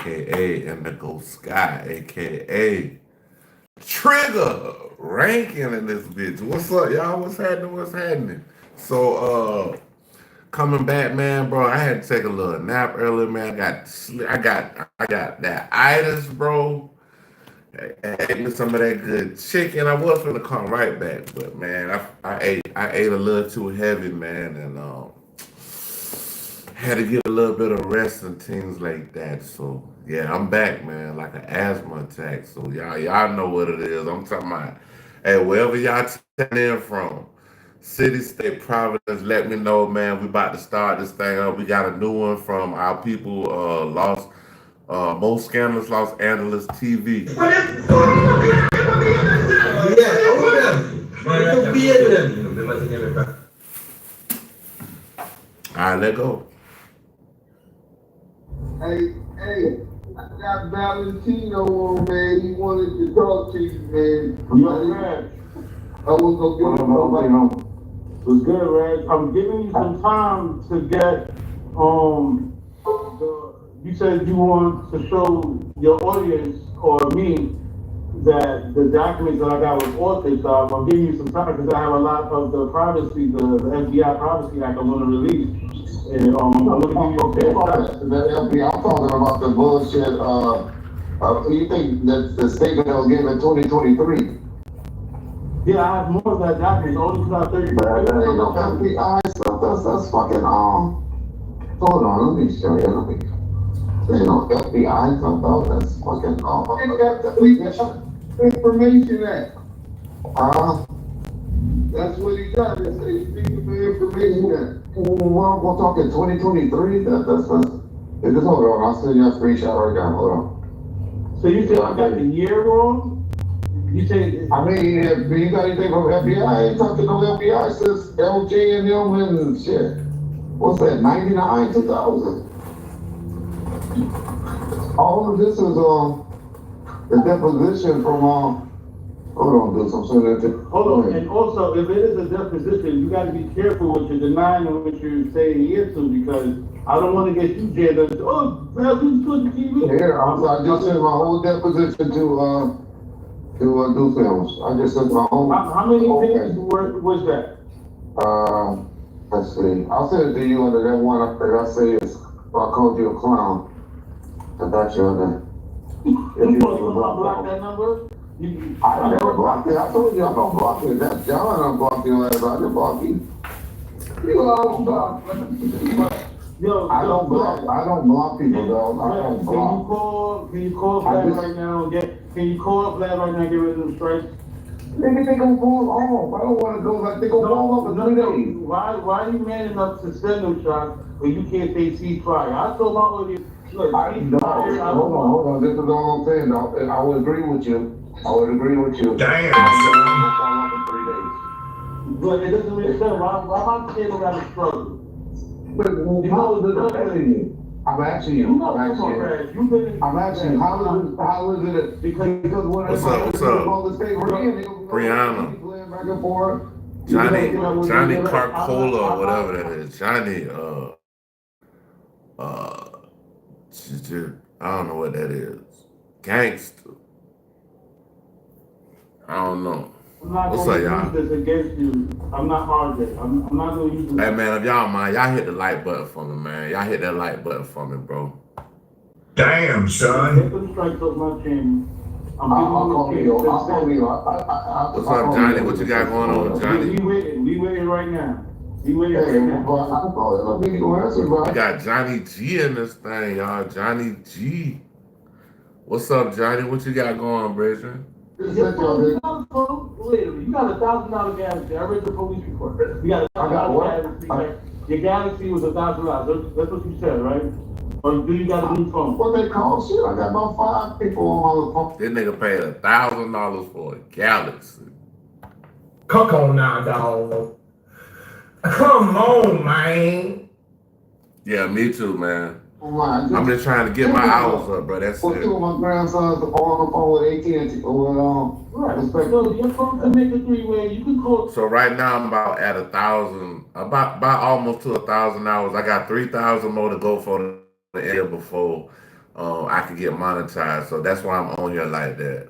aka Indigo Sky, aka Trigger ranking in this bitch. What's up, y'all? What's happening? What's happening? So, coming back, man, bro. I had to take a little nap earlier, man. I got that itis, bro. I ate me some of that good chicken. I was gonna come right back, but man, I ate a little too heavy, man, and had to get a little bit of rest and things like that. So yeah, I'm back, man, like an asthma attack. So y'all know what it is. I'm talking about. Hey, wherever y'all tune in from, city, state, providence, let me know, man. We about to start this thing up. We got a new one from our people, Most Scandalous Los Angeles TV. All right, let go. Hey, I got Valentino on, man. He wanted to talk to you, man. I was gonna give him somebody. Was good, Reg. I'm giving you some time to get you said you want to show your audience or me that the documents that I got was authored, so I'm giving you some time because I have a lot of the privacy, the FBI Privacy Act I want to release. And I'm going to give you a fair shot. The FBI, I'm talking about the bullshit. You think that the statement that was given in 2023? Yeah, I have more of that document. Only 2030. But there ain't no FBI stuff. That's fucking Hold on, let me show you. There ain't no FBI stuff though. That's fucking information Act. That's what he got. It's Freedom of Information Act. Well, we're talking 2023. That's. Just hold on. I'll send you a screenshot right now. Hold on. So you said I got the year wrong? You say, I mean, if you got anything from FBI, I ain't talking no FBI since LJ and them and shit. What's that, 99, 2000? All of this is the deposition from hold on, dude, I'm saying that. Hold on, and also, if it is a deposition, you got to be careful what you're denying and what you're saying yes to, because I don't want to get you jailed. Oh, man, who's good to TV? Yeah, I just sent my whole deposition to do films. I just sent my whole. How many pages was that? Let's see. I'll send it to you under that one up there. I say is I called you a clown. I got you on that. You want to block that number? I never blocked it. I told you I don't block it. That's John unblocked you last night. I didn't block you. You don't block. I don't block people, though. I don't block. Can you call Vlad right now? Can you call up Vlad right now and get rid of them strikes? Maybe they gonna fall off. I don't want to go like they gonna fall off in 2 days. Why are you man enough to send them shots when you can't say ceasefire? I told my audience, look, hold on. This is all I'm saying, though. I would agree with you. Damn. Fall off in 3 days. But it doesn't make sense. Why am I saying about a struggle? But how is it affecting you? I'm asking you. How is it? Because when What's up? Brianna. Johnny Carcola or whatever that is. Johnny, I don't know what that is. Gangster. I don't know. What's up, y'all? This against you. I'm not arguing. I'm not going to use this. Hey, man, if y'all mind, y'all hit the like button for me, man. Y'all hit that like button for me, bro. Damn, son. Get them strikes off my chin. I'll call you. What's up, Johnny? What you got going on, Johnny? We waiting right now. We got Johnny G in this thing, y'all. Johnny G. What's up, Johnny? What you got going, Bridget? You got $1,000 Galaxy. I read the police report. You got $1,000 Galaxy. Your Galaxy was $1,000. That's what you said, right? Or do you got a new phone? What they call shit? I got about 5 people on my phone. This nigga paid $1,000 for a Galaxy. Come on now, dog. Come on, man. Yeah, me too, man. Oh, I'm just trying to get my hours up, bro. That's it. 2 of my grandsons on the phone with AT&T. Right. So your phone can make a 3-way. You can call. So right now I'm about at 1,000, about almost to 1,000 hours. I got 3,000 more to go for the year before I can get monetized. So that's why I'm on here like that.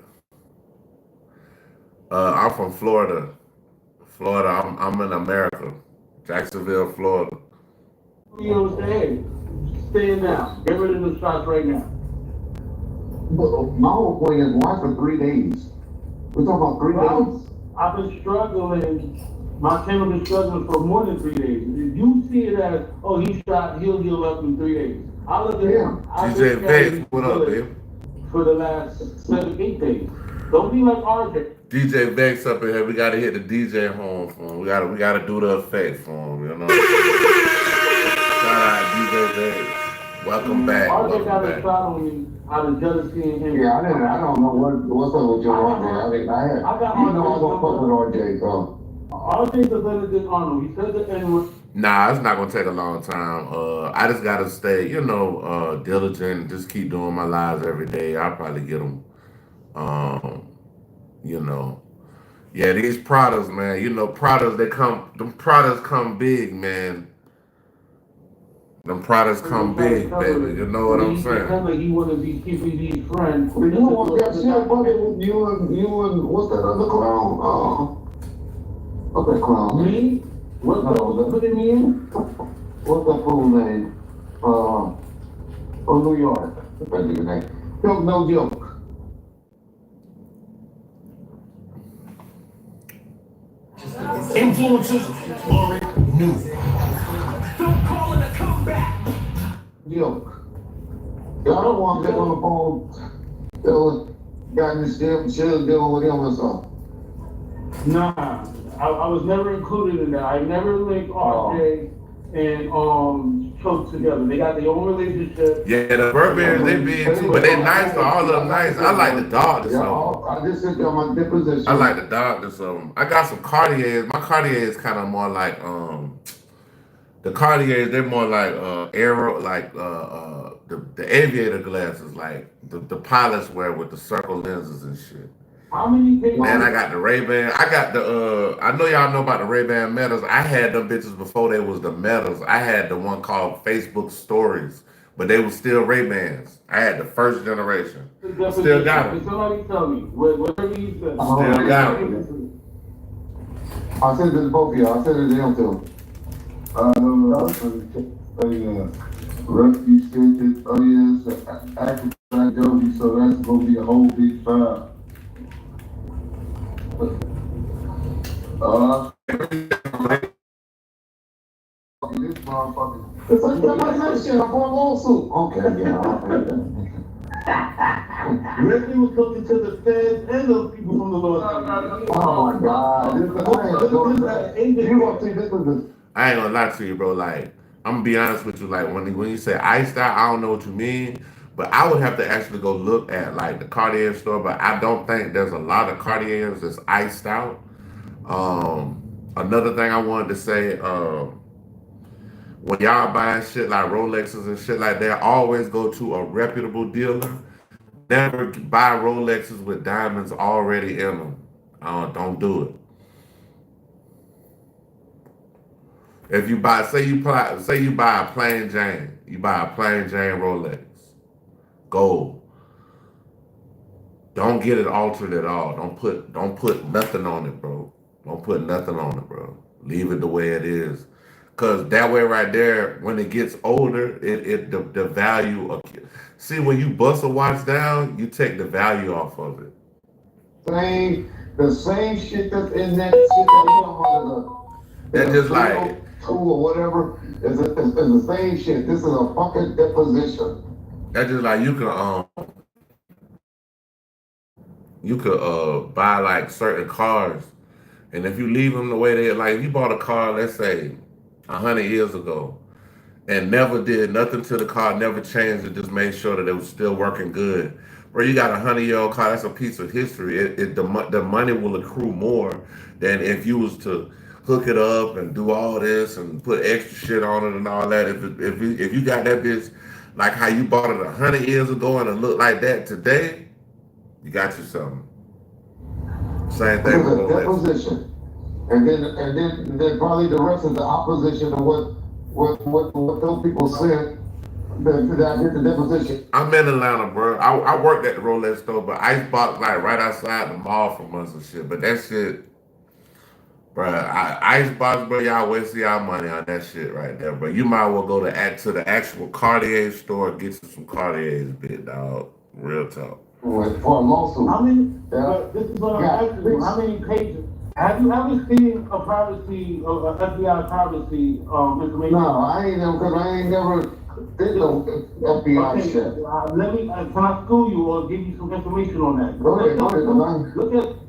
I'm from Florida. Florida. I'm in America. Jacksonville, Florida. You know what I'm saying? Stand down. Get rid of the shots right now. My whole point is why for 3 days? We're talking about 3 days. I've been struggling. My channel been struggling for more than 3 days. If you see it as, oh, he shot, he'll heal up in 3 days. I look at him. DJ Vex, what up, babe? For the last 7, 8 days. Don't be like RJ. DJ Vex up in here. We gotta hit the DJ home for him. We gotta do the effect for him. You know. Shout out DJ Vex. Welcome back. RJ got a shot on me out of jealousy and him. Yeah, I don't know what's up with your RJ. I got you know I don't fuck with RJ, so. RJ's a better than Arnold. He said the N-word. Nah, it's not gonna take a long time. I just gotta stay, diligent. Just keep doing my lives every day. I'll probably get them. Yeah, these products, man. Products them products come big, man. Them products come big, baby. You know what I'm saying? He wanna be keeping these friends. You don't want that shit, buddy. You and what's that other clown? What's that clown? Me? What's that putting me in? What's that fool name? From New York. That's his name. Joke, no joke. Influencers already knew. Don't call it a comeback. Joke. Y'all don't want to get on the phone telling got in this damn chill dealing with him or something. Nah, I was never included in that. I never linked RJ and Choke together. They got their own relationship. Yeah, the Burberry, they big too, but they nice though. All of them nice. I like the dog or something. I just said on my deposition. I like the dog or something. I got some Cartiers. My Cartier is kind of more like the Cartiers. They're more like aero, like the aviator glasses, like the pilots wear with the circle lenses and shit. How many people? Man, I got the Ray-Ban. I got the I know y'all know about the Ray-Ban Metas. I had them bitches before they was the Metas. I had the one called Facebook Stories, but they were still Ray-Bans. I had the first generation. Still got them. Somebody tell me, whatever you said. Still got them. I said this to both of y'all. I said it to him too. Rusty sketches, oh yes, active Adobe, so that's gonna be a whole big file. This motherfucker. It's like that shit. I bought a lawsuit. Okay, yeah. Ricky was talking to the feds and those people from the law. Oh my God. I ain't gonna lie to you, bro. Like, I'm gonna be honest with you. Like, when you say iced out, I don't know what you mean. But I would have to actually go look at like the Cartier store. But I don't think there's a lot of Cartiers that's iced out. Another thing I wanted to say, when y'all buying shit like Rolexes and shit like that, always go to a reputable dealer. Never buy Rolexes with diamonds already in them. Don't do it. If you buy, say you buy a plain Jane, Rolex, gold. Don't get it altered at all. Don't put nothing on it, bro. Don't put nothing on it, bro. Leave it the way it is. Cause that way right there, when it gets older, the value of, see, when you bust a watch down, you take the value off of it. The same shit that's in that shit that That's just like two or whatever is the same shit. This is a fucking deposition. That's just like you could buy like certain cars, and if you leave them the way they like, if you bought a car, let's say 100 years ago, and never did nothing to the car, never changed it, just made sure that it was still working good. Bro, you got a 100-year-old car, that's a piece of history. The money will accrue more than if you was to hook it up and do all this and put extra shit on it and all that. If you got that bitch like how you bought it 100 years ago and it look like that today, you got you something. Same thing with Rolex. Deposition. And then probably the rest of the opposition of what those people said Did I get the deposition? I'm in Atlanta, bro. I worked at the Rolex store, but Icebox like right outside the mall from us and shit. But that shit, bro, Icebox, bro, y'all wasting y'all money on that shit right there, bro. You might well go to the actual Cartier store and get you some Cartiers, big dog. Real talk. For a lawsuit. How many, Yeah. this is what I'm asking you, how many pages? Have you ever seen a privacy, or a FBI privacy, information? No, I ain't never, cause I ain't never did no FBI Okay, shit. let me, can I school you or give you some information on that? Go ahead,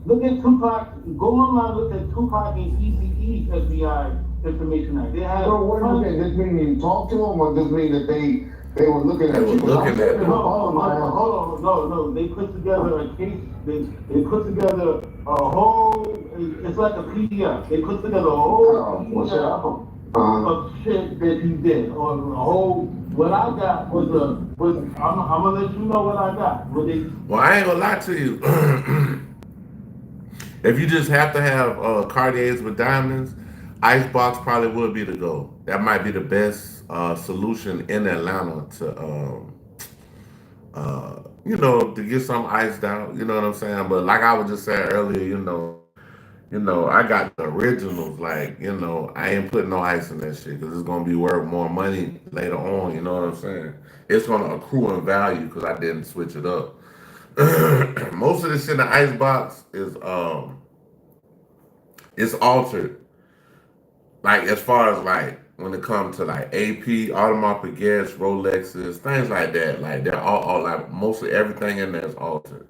Look at Tupac, go online, look at Tupac and ECE's FBI information act. They have. So what do you mean? Does mean you talk to them, or does mean that they were looking at They you? were looking at them. Hold on, no, they put together a case, they put together a whole, it's like a PDF, they put together a whole What's PDF up? of shit that you did, or a whole, what I got was I'm gonna let you know what I got. Well, I ain't gonna lie to you. If you just have to have Cartiers with diamonds, Icebox probably would be the go. That might be the best solution in Atlanta to, to get some iced out. You know what I'm saying? But like I was just saying earlier, I got the originals. Like, I ain't putting no ice in that shit because it's gonna be worth more money later on. You know what I'm saying? It's gonna accrue in value because I didn't switch it up. Most of the shit in the icebox is it's altered. Like as far as like when it comes to like AP, automatic gas, Rolexes, things like that. Like they're all like mostly everything in there is altered.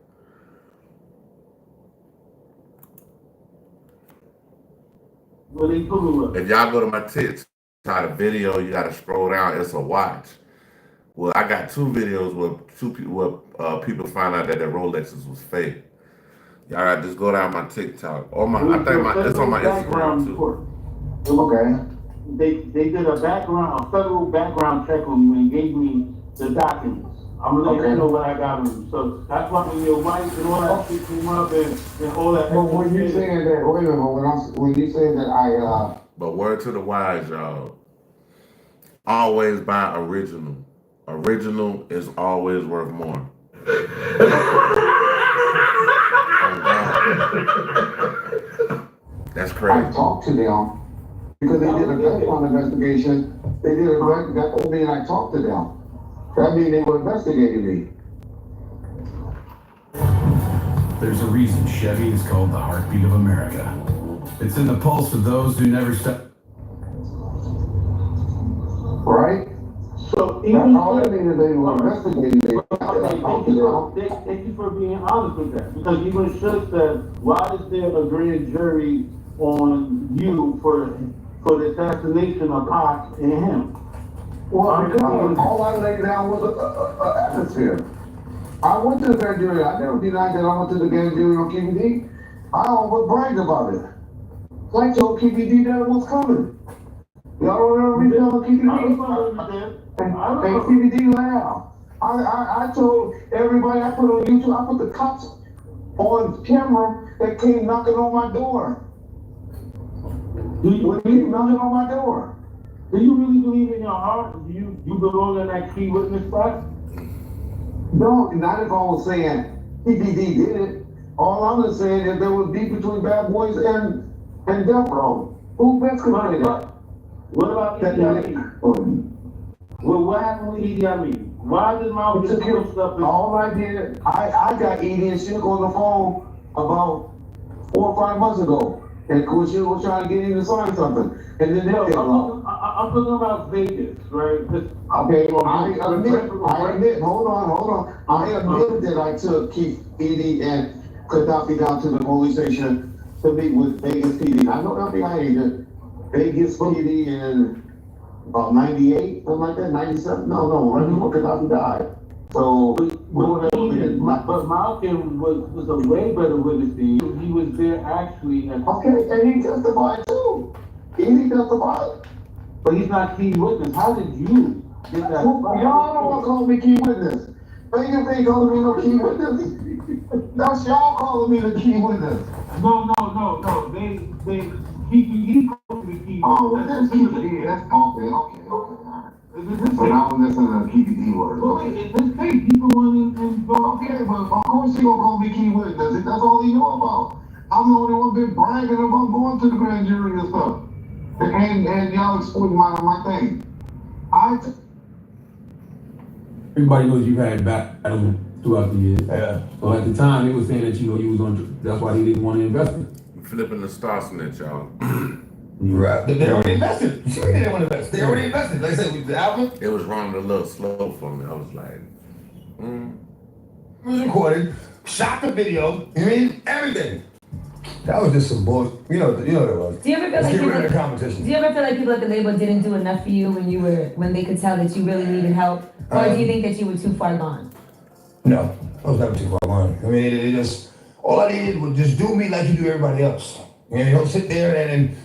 What they put me with? If y'all go to my TikTok video, you gotta scroll down. It's a watch. Well, I got two videos where people find out that their Rolexes was fake. Y'all gotta just go down my TikTok or it's on my Instagram too. Okay. They did a federal background check on you and gave me the documents. I'm gonna let you know what I got on you. So that's why when your wife and all that shit came up and all that. But when you saying that, wait a minute, when you saying that But word to the wise, y'all. Always buy original. Original is always worth more. That's crazy. I talked to them because they did a background investigation. They did that told me and I talked to them. That means they were investigating me. There's a reason Chevy is called the heartbeat of America. It's in the pulse of those who never stop. Right? So even all that means they were investigating me. Thank you for being honest with that. Because even Shook said, why is there a grand jury on you for the assassination of Pac and him? Well, because all I laid down was an atmosphere. I went to the grand jury. I never denied that I went to the grand jury on KBD. I almost bragged about it. I told KBD that it was coming. Y'all don't remember me telling KBD? And KBD laughed. I told everybody, I put on YouTube, I put the cops on camera that came knocking on my door. When he knocking on my door. Do you really believe in your heart? Do you belong in that key witness spot? No, not if I was saying PPD did it. All I'm just saying is there was beef between Bad Boys and Death Row. Who best committed that? What about Idi Amin? Well, what happened with Idi Amin? Why did Mao just kill stuff? All I did, I got Edie and Shook on the phone about 4 or 5 months ago. And Coach Shook was trying to get him to sign something. And then I'm talking about Vegas, right? Okay, I admit, hold on. I admit that I took Keith, Edie, and Gaddafi down to the police station to meet with Vegas PD. I know FBI agent. Vegas PD in about 98, something like that, 97? No, right before Gaddafi died. So, but Malcolm was a way better witness than you. He was there actually. Okay, and he testified too. He testified. But he's not key witness. How did you get that? Y'all don't want to call me key witness. Vegas ain't calling me no key witness. That's y'all calling me the key witness. No. He called me the key witness. Oh, well, that's key witness. That's okay. But I was listening to PPD words. Well, let's take people and go, okay, but of course he gonna call me key witness. That's all he know about. I'm the only one been bragging about going to the grand jury and stuff. And y'all exposing my thing. Everybody knows you've had battles throughout the years. Yeah. So at the time, they were saying that you was on. That's why he didn't want to invest it. Flipping the star snitch, y'all. Right. They already invested. You sure they didn't want to invest? They already invested. Like I said, with the album, It was running a little slow for me. I was like, it was recorded, shot the video. I mean, everything. That was just some bullshit. You know what it was. Do you ever feel like Get rid of the people? competition. Do you ever feel like people at the label didn't do enough for you when they could tell that you really needed help, or do you think that you were too far gone? No, I was never too far gone. I mean, it just all I needed was just do me like you do everybody else. You don't sit there and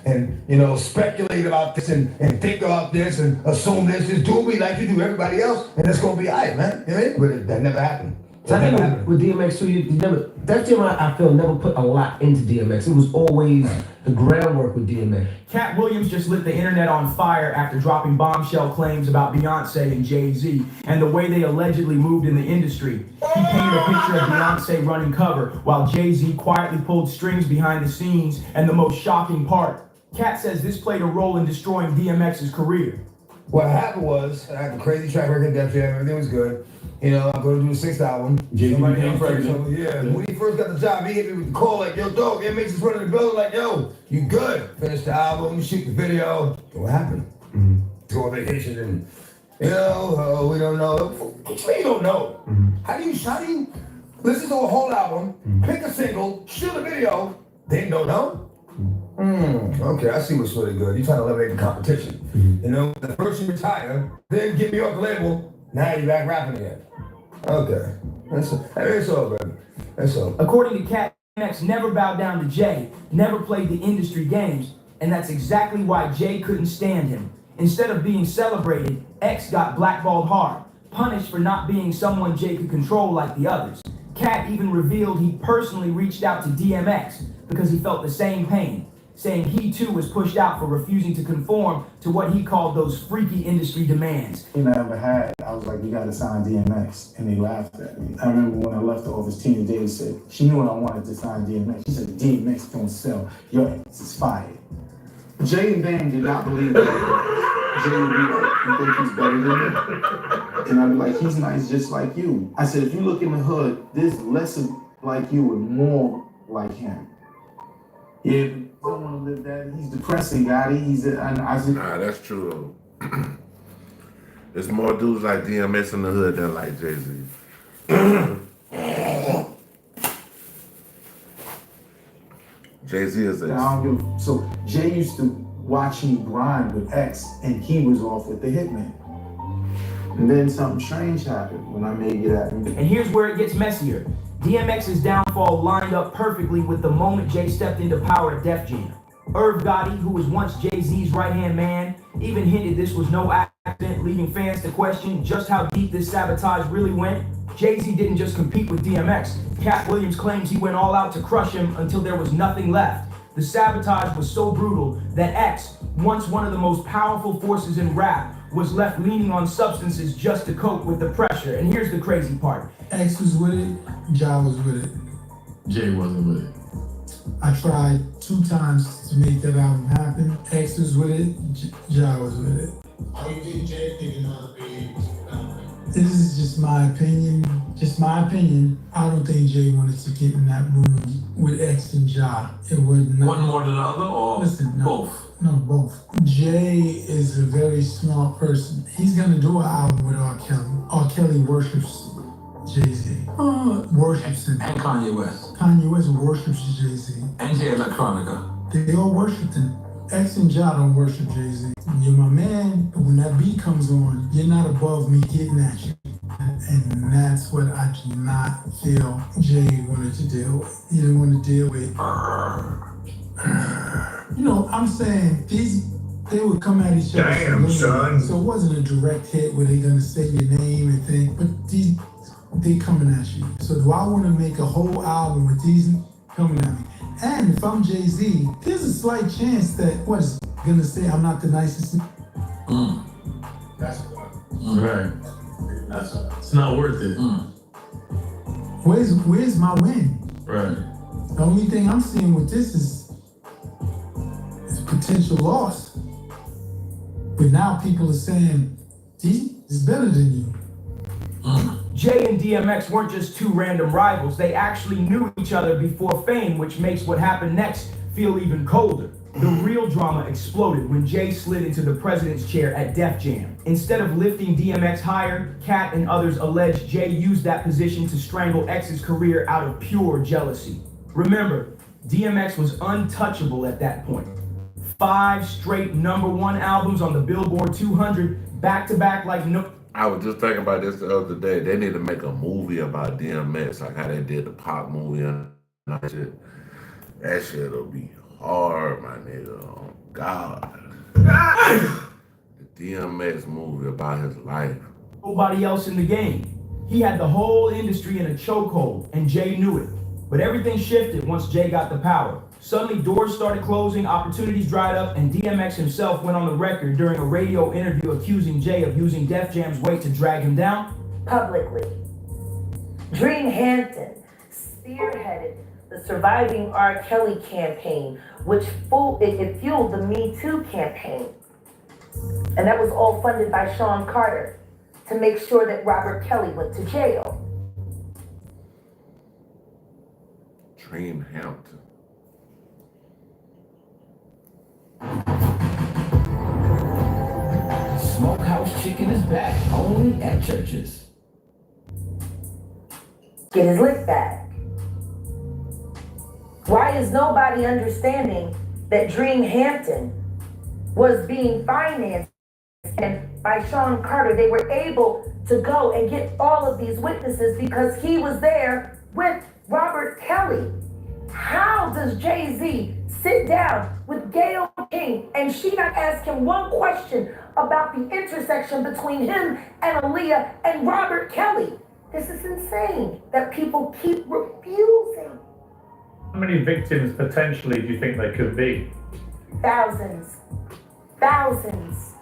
speculate about this and think about this and assume this. Just do me like you do everybody else, and it's gonna be alright, man. You know what I mean? But that never happened. So I think with DMX too, you never, that gym I feel never put a lot into DMX. It was always the groundwork with DMX. Cat Williams just lit the internet on fire after dropping bombshell claims about Beyonce and Jay-Z and the way they allegedly moved in the industry. He painted a picture of Beyonce running cover while Jay-Z quietly pulled strings behind the scenes, and the most shocking part, Cat says this played a role in destroying DMX's career. What happened was, I had a crazy track record, Def Jam, everything was good. I'm going to do the 6th album. Jay-Z became president. Yeah, when he first got the job, he hit me with the call like, yo, dog, it makes us run in the building like, yo, you good. Finish the album, shoot the video. What happened? Go on vacation and, we don't know. What you mean you don't know? How do you listen to a whole album, pick a single, shoot a video, then don't know? Okay, I see what's really good. You're trying to eliminate the competition. The first you retire, then get me off the label, now you're back rapping again. Okay, that's all, baby. That's all. According to Cat, DMX never bowed down to Jay, never played the industry games, and that's exactly why Jay couldn't stand him. Instead of being celebrated, X got blackballed hard, punished for not being someone Jay could control like the others. Cat even revealed he personally reached out to DMX because he felt the same pain, saying he too was pushed out for refusing to conform to what he called those freaky industry demands. I ever had, I was like, you gotta sign DMX, and they laughed at me. I remember when I left the office, Tina Davis said, she knew I wanted to sign DMX. She said, DMX don't sell, your ass is fired. Jay and Bam did not believe that. Jay would be like, you think he's better than me? And I'd be like, he's nice just like you. I said, if you look in the hood, there's less of like you and more like him. Yeah, but don't want to live that. He's depressing, Gotti. nah, that's true though. There's more dudes like DMX in the hood than like Jay-Z. Jay-Z is a... So Jay used to watch me grind with X, and he was off with the Hitman. And then something strange happened when I made it happen. And here's where it gets messier. DMX's downfall lined up perfectly with the moment Jay stepped into power at Def Jam. Irv Gotti, who was once Jay-Z's right-hand man, even hinted this was no accident, leaving fans to question just how deep this sabotage really went. Jay-Z didn't just compete with DMX. Cat Williams claims he went all out to crush him until there was nothing left. The sabotage was so brutal that X, once one of the most powerful forces in rap, was left leaning on substances just to cope with the pressure. And here's the crazy part. X was with it, Ja was with it. Jay wasn't with it. I tried 2 times to make that album happen. X was with it, Ja was with it. How you think Jay thinking of being? This is just my opinion. Just my opinion. I don't think Jay wanted to get in that room with X and Ja. It would not. One more than the other, or listen, no, both? No, both. Jay is a very smart person. He's gonna do an album with R. Kelly. R. Kelly worships Jay-Z. Worships him. And Kanye West. Kanye West worships Jay-Z. And Jay Electronica. They all worship him. X and Ja don't worship Jay-Z. You're my man, but when that beat comes on, you're not above me getting at you. And that's what I do not feel Jay wanted to deal with. He didn't want to deal with. I'm saying they would come at each other. Damn, son. So it wasn't a direct hit where they're gonna say your name and things, but they coming at you. So do I want to make a whole album with these coming at me? And if I'm Jay-Z, there's a slight chance that gonna say I'm not the nicest. That's Right. It's not worth it. Where's my win? Right. The only thing I'm seeing with this is potential loss. But now people are saying, "Gee, it's better than you." Jay and DMX weren't just two random rivals. They actually knew each other before fame, which makes what happened next feel even colder. The real drama exploded when Jay slid into the president's chair at Def Jam. Instead of lifting DMX higher, Cat and others allege Jay used that position to strangle X's career out of pure jealousy. Remember, DMX was untouchable at that point. 5 straight #1 albums on the Billboard 200, back-to-back like no... I was just thinking about this the other day. They need to make a movie about DMX, like how they did the Pop movie and that shit. That shit'll be hard, my nigga. Oh, God. The DMX movie about his life. Nobody else in the game. He had the whole industry in a chokehold, and Jay knew it. But everything shifted once Jay got the power. Suddenly, doors started closing, opportunities dried up, and DMX himself went on the record during a radio interview accusing Jay of using Def Jam's weight to drag him down. Publicly. Dream Hampton spearheaded the Surviving R. Kelly campaign, which fueled the Me Too campaign. And that was all funded by Sean Carter to make sure that Robert Kelly went to jail. Dream Hampton. Smokehouse chicken is back, only at churches. Get his lick back. Why is nobody understanding that Dream Hampton was being financed and by Sean Carter? They were able to go and get all of these witnesses because he was there with Robert Kelly. How does Jay-Z sit down with Gayle King and she not ask him one question about the intersection between him and Aaliyah and Robert Kelly? This is insane that people keep refusing. How many victims potentially do you think there could be? Thousands. Thousands.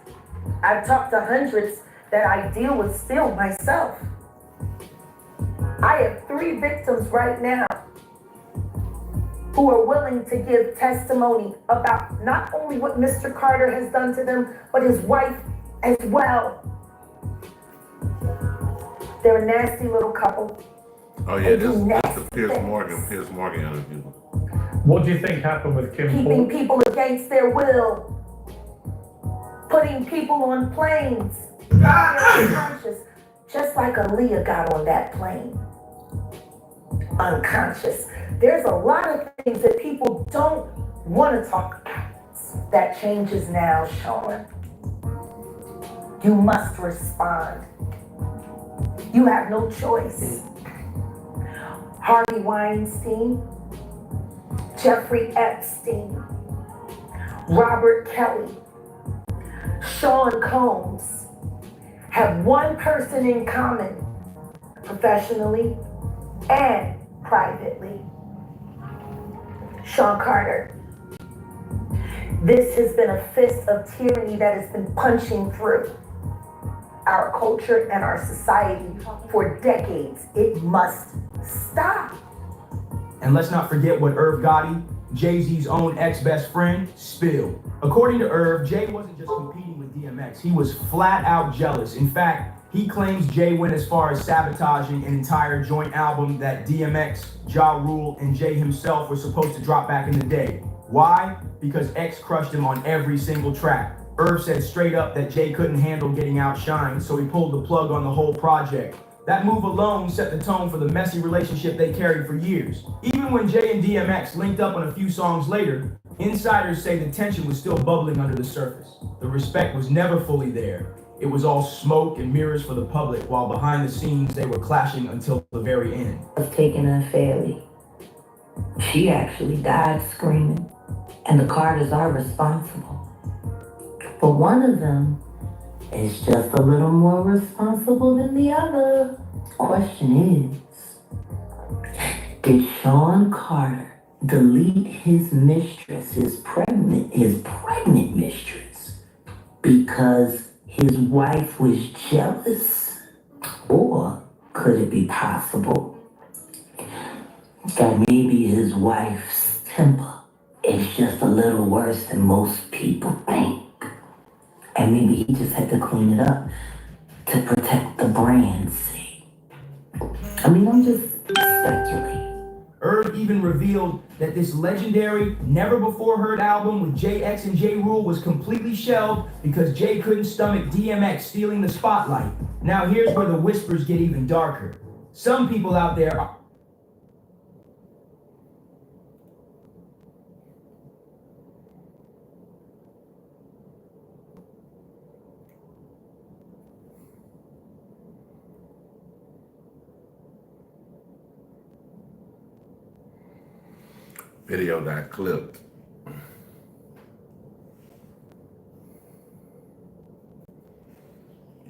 I've talked to hundreds that I deal with still myself. I have 3 victims right now who are willing to give testimony about not only what Mr. Carter has done to them, but his wife as well. They're a nasty little couple. Oh yeah, this is the Piers Morgan interview. What do you think happened with Kim Keeping people against their will. Putting people on planes. Unconscious. Just like Aaliyah got on that plane. Unconscious. There's a lot of things that people don't want to talk about. That changes now, Sean. You must respond. You have no choice. Harvey Weinstein, Jeffrey Epstein, Robert Kelly, Sean Combs have one person in common, professionally and privately. Sean Carter. This has been a fist of tyranny that has been punching through our culture and our society for decades. It must stop. And let's not forget what Irv Gotti, Jay-Z's own ex-best friend, spilled. According to Irv, Jay wasn't just competing with DMX, he was flat out jealous. In fact, he claims Jay went as far as sabotaging an entire joint album that DMX, Ja Rule, and Jay himself were supposed to drop back in the day. Why? Because X crushed him on every single track. Irv said straight up that Jay couldn't handle getting outshined, so he pulled the plug on the whole project. That move alone set the tone for the messy relationship they carried for years. Even when Jay and DMX linked up on a few songs later, insiders say the tension was still bubbling under the surface. The respect was never fully there. It was all smoke and mirrors for the public, while behind the scenes they were clashing until the very end. Was taken unfairly. She actually died screaming, and the Carters are responsible. But one of them is just a little more responsible than the other. Question is, did Sean Carter delete his mistress, his pregnant mistress, because his wife was jealous? Or could it be possible that maybe his wife's temper is just a little worse than most people think? And maybe he just had to clean it up to protect the brand's sake. I mean, I'm just speculating. Irv even revealed that this legendary, never-before-heard album with JX and J. Rule was completely shelved because Jay couldn't stomach DMX stealing the spotlight. Now here's where the whispers get even darker. Some people out there are... Video got clipped.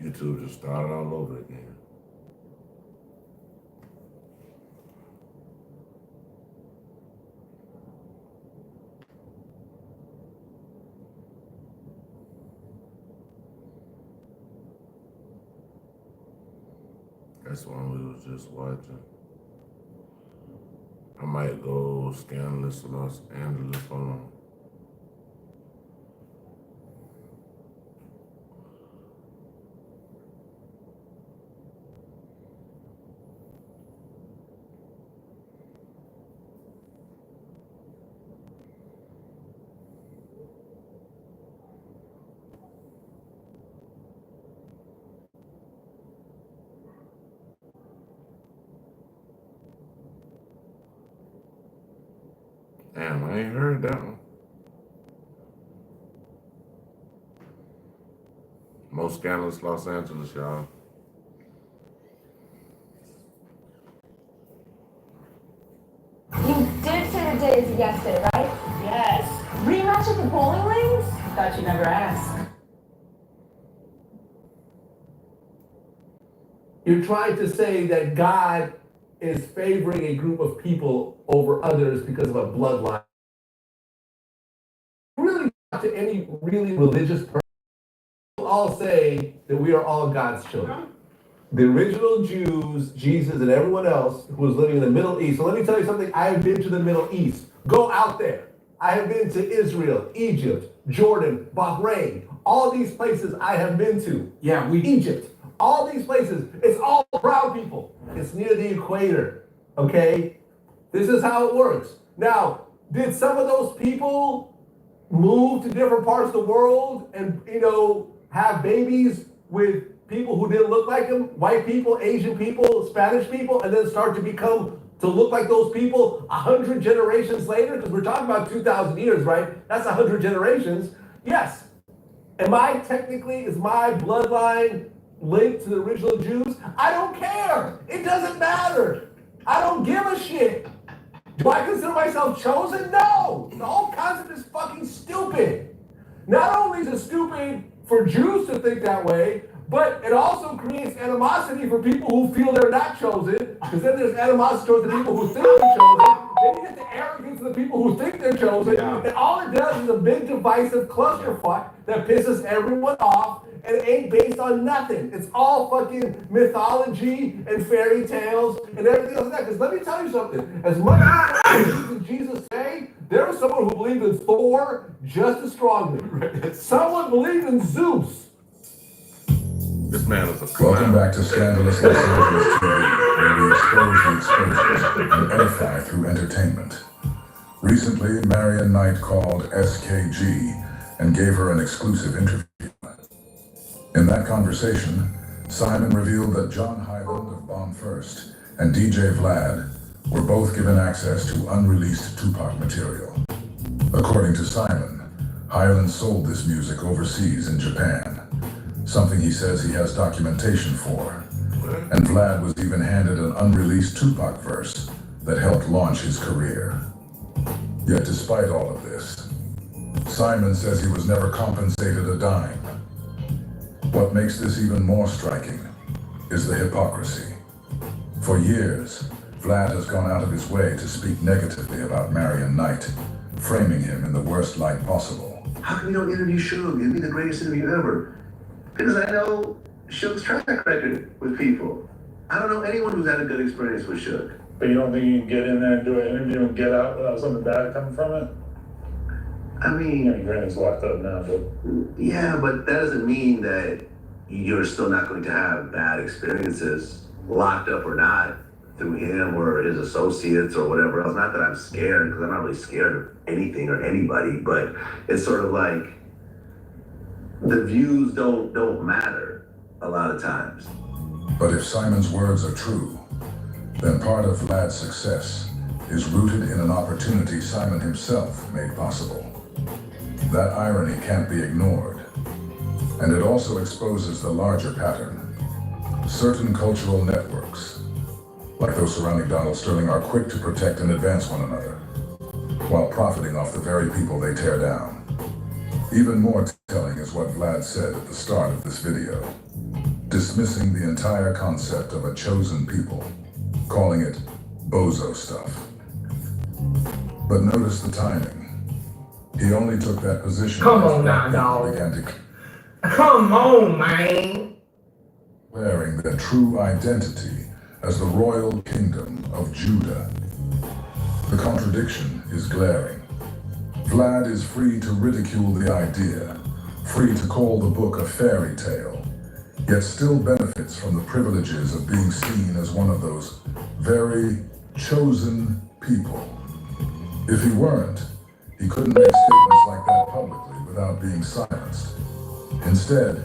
YouTube just started all over again. That's one we was just watching. I might go scandalous Los Angeles. Hold on. Damn, I ain't heard that one. Most scandalous Los Angeles, y'all. You did say the day is yesterday, right? Yes. Rematch at the bowling lanes? Thought you never asked. You're trying to say that God is favoring a group of people over others because of a bloodline. Really, not to any really religious person, we'll all say that we are all God's children. The original Jews, Jesus, and everyone else who was living in the Middle East. So let me tell you something. I have been to the Middle East. Go out there. I have been to Israel, Egypt, Jordan, Bahrain. All these places I have been to. Egypt. All these places, it's all brown people. It's near the equator, okay? This is how it works. Now, did some of those people move to different parts of the world and, have babies with people who didn't look like them? White people, Asian people, Spanish people, and then start to look like those people 100 generations later? Because we're talking about 2,000 years, right? That's 100 generations. Yes. Is my bloodline linked to the original Jews? I don't care. It doesn't matter. I don't give a shit. Do I consider myself chosen? No. The whole concept is fucking stupid. Not only is it stupid for Jews to think that way, but it also creates animosity for people who feel they're not chosen, because then there's animosity towards the people who think they're chosen. Then you get the arrogance of the people who think they're chosen, and all it does is a big divisive clusterfuck that pisses everyone off, and it ain't based on nothing. It's all fucking mythology and fairy tales and everything else like that. Because let me tell you something. As much as Jesus say, there was someone who believed in Thor just as strongly. Someone believed in Zeus. This man is a clown. Welcome back to Scandalous Los Angeles TV, where we expose the exposures and edify through entertainment. Recently, Marion Knight called SKG and gave her an exclusive interview. In that conversation, Simon revealed that John Hyland of Bomb First and DJ Vlad were both given access to unreleased Tupac material. According to Simon, Hyland sold this music overseas in Japan, something he says he has documentation for, and Vlad was even handed an unreleased Tupac verse that helped launch his career. Yet despite all of this, Simon says he was never compensated a dime. What makes this even more striking is the hypocrisy. For years, Vlad has gone out of his way to speak negatively about Marion Knight, framing him in the worst light possible. How come you don't interview Suge? It'd be the greatest interview ever. Because I know Shook's track record with people. I don't know anyone who's had a good experience with Shook. But you don't think you can get in there and do an interview and get out without something bad coming from it? I mean, Granny's locked up now, but yeah, but that doesn't mean that you're still not going to have bad experiences, locked up or not, through him or his associates or whatever else. Not that I'm scared, because I'm not really scared of anything or anybody, but it's sort of like the views don't matter a lot of times. But if Simon's words are true, then part of Vlad's success is rooted in an opportunity Simon himself made possible. That irony can't be ignored, and it also exposes the larger pattern. Certain cultural networks, like those surrounding Donald Sterling, are quick to protect and advance one another, while profiting off the very people they tear down. Even more telling is what Vlad said at the start of this video, dismissing the entire concept of a chosen people, calling it bozo stuff. But notice the timing. He only took that position. Come on now, dog. Come on, man. Declaring their true identity as the royal kingdom of Judah. The contradiction is glaring. Vlad is free to ridicule the idea, free to call the book a fairy tale, yet still benefits from the privileges of being seen as one of those very chosen people. If he weren't, he couldn't make statements like that publicly without being silenced. Instead,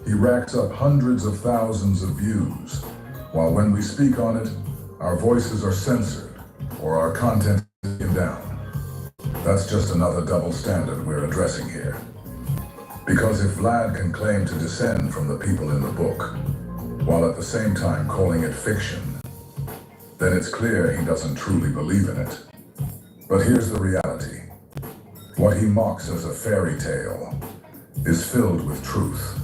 he racks up hundreds of thousands of views, while when we speak on it, our voices are censored or our content is taken down. That's just another double standard we're addressing here. Because if Vlad can claim to descend from the people in the book, while at the same time calling it fiction, then it's clear he doesn't truly believe in it. But here's the reality. What he mocks as a fairy tale is filled with truth.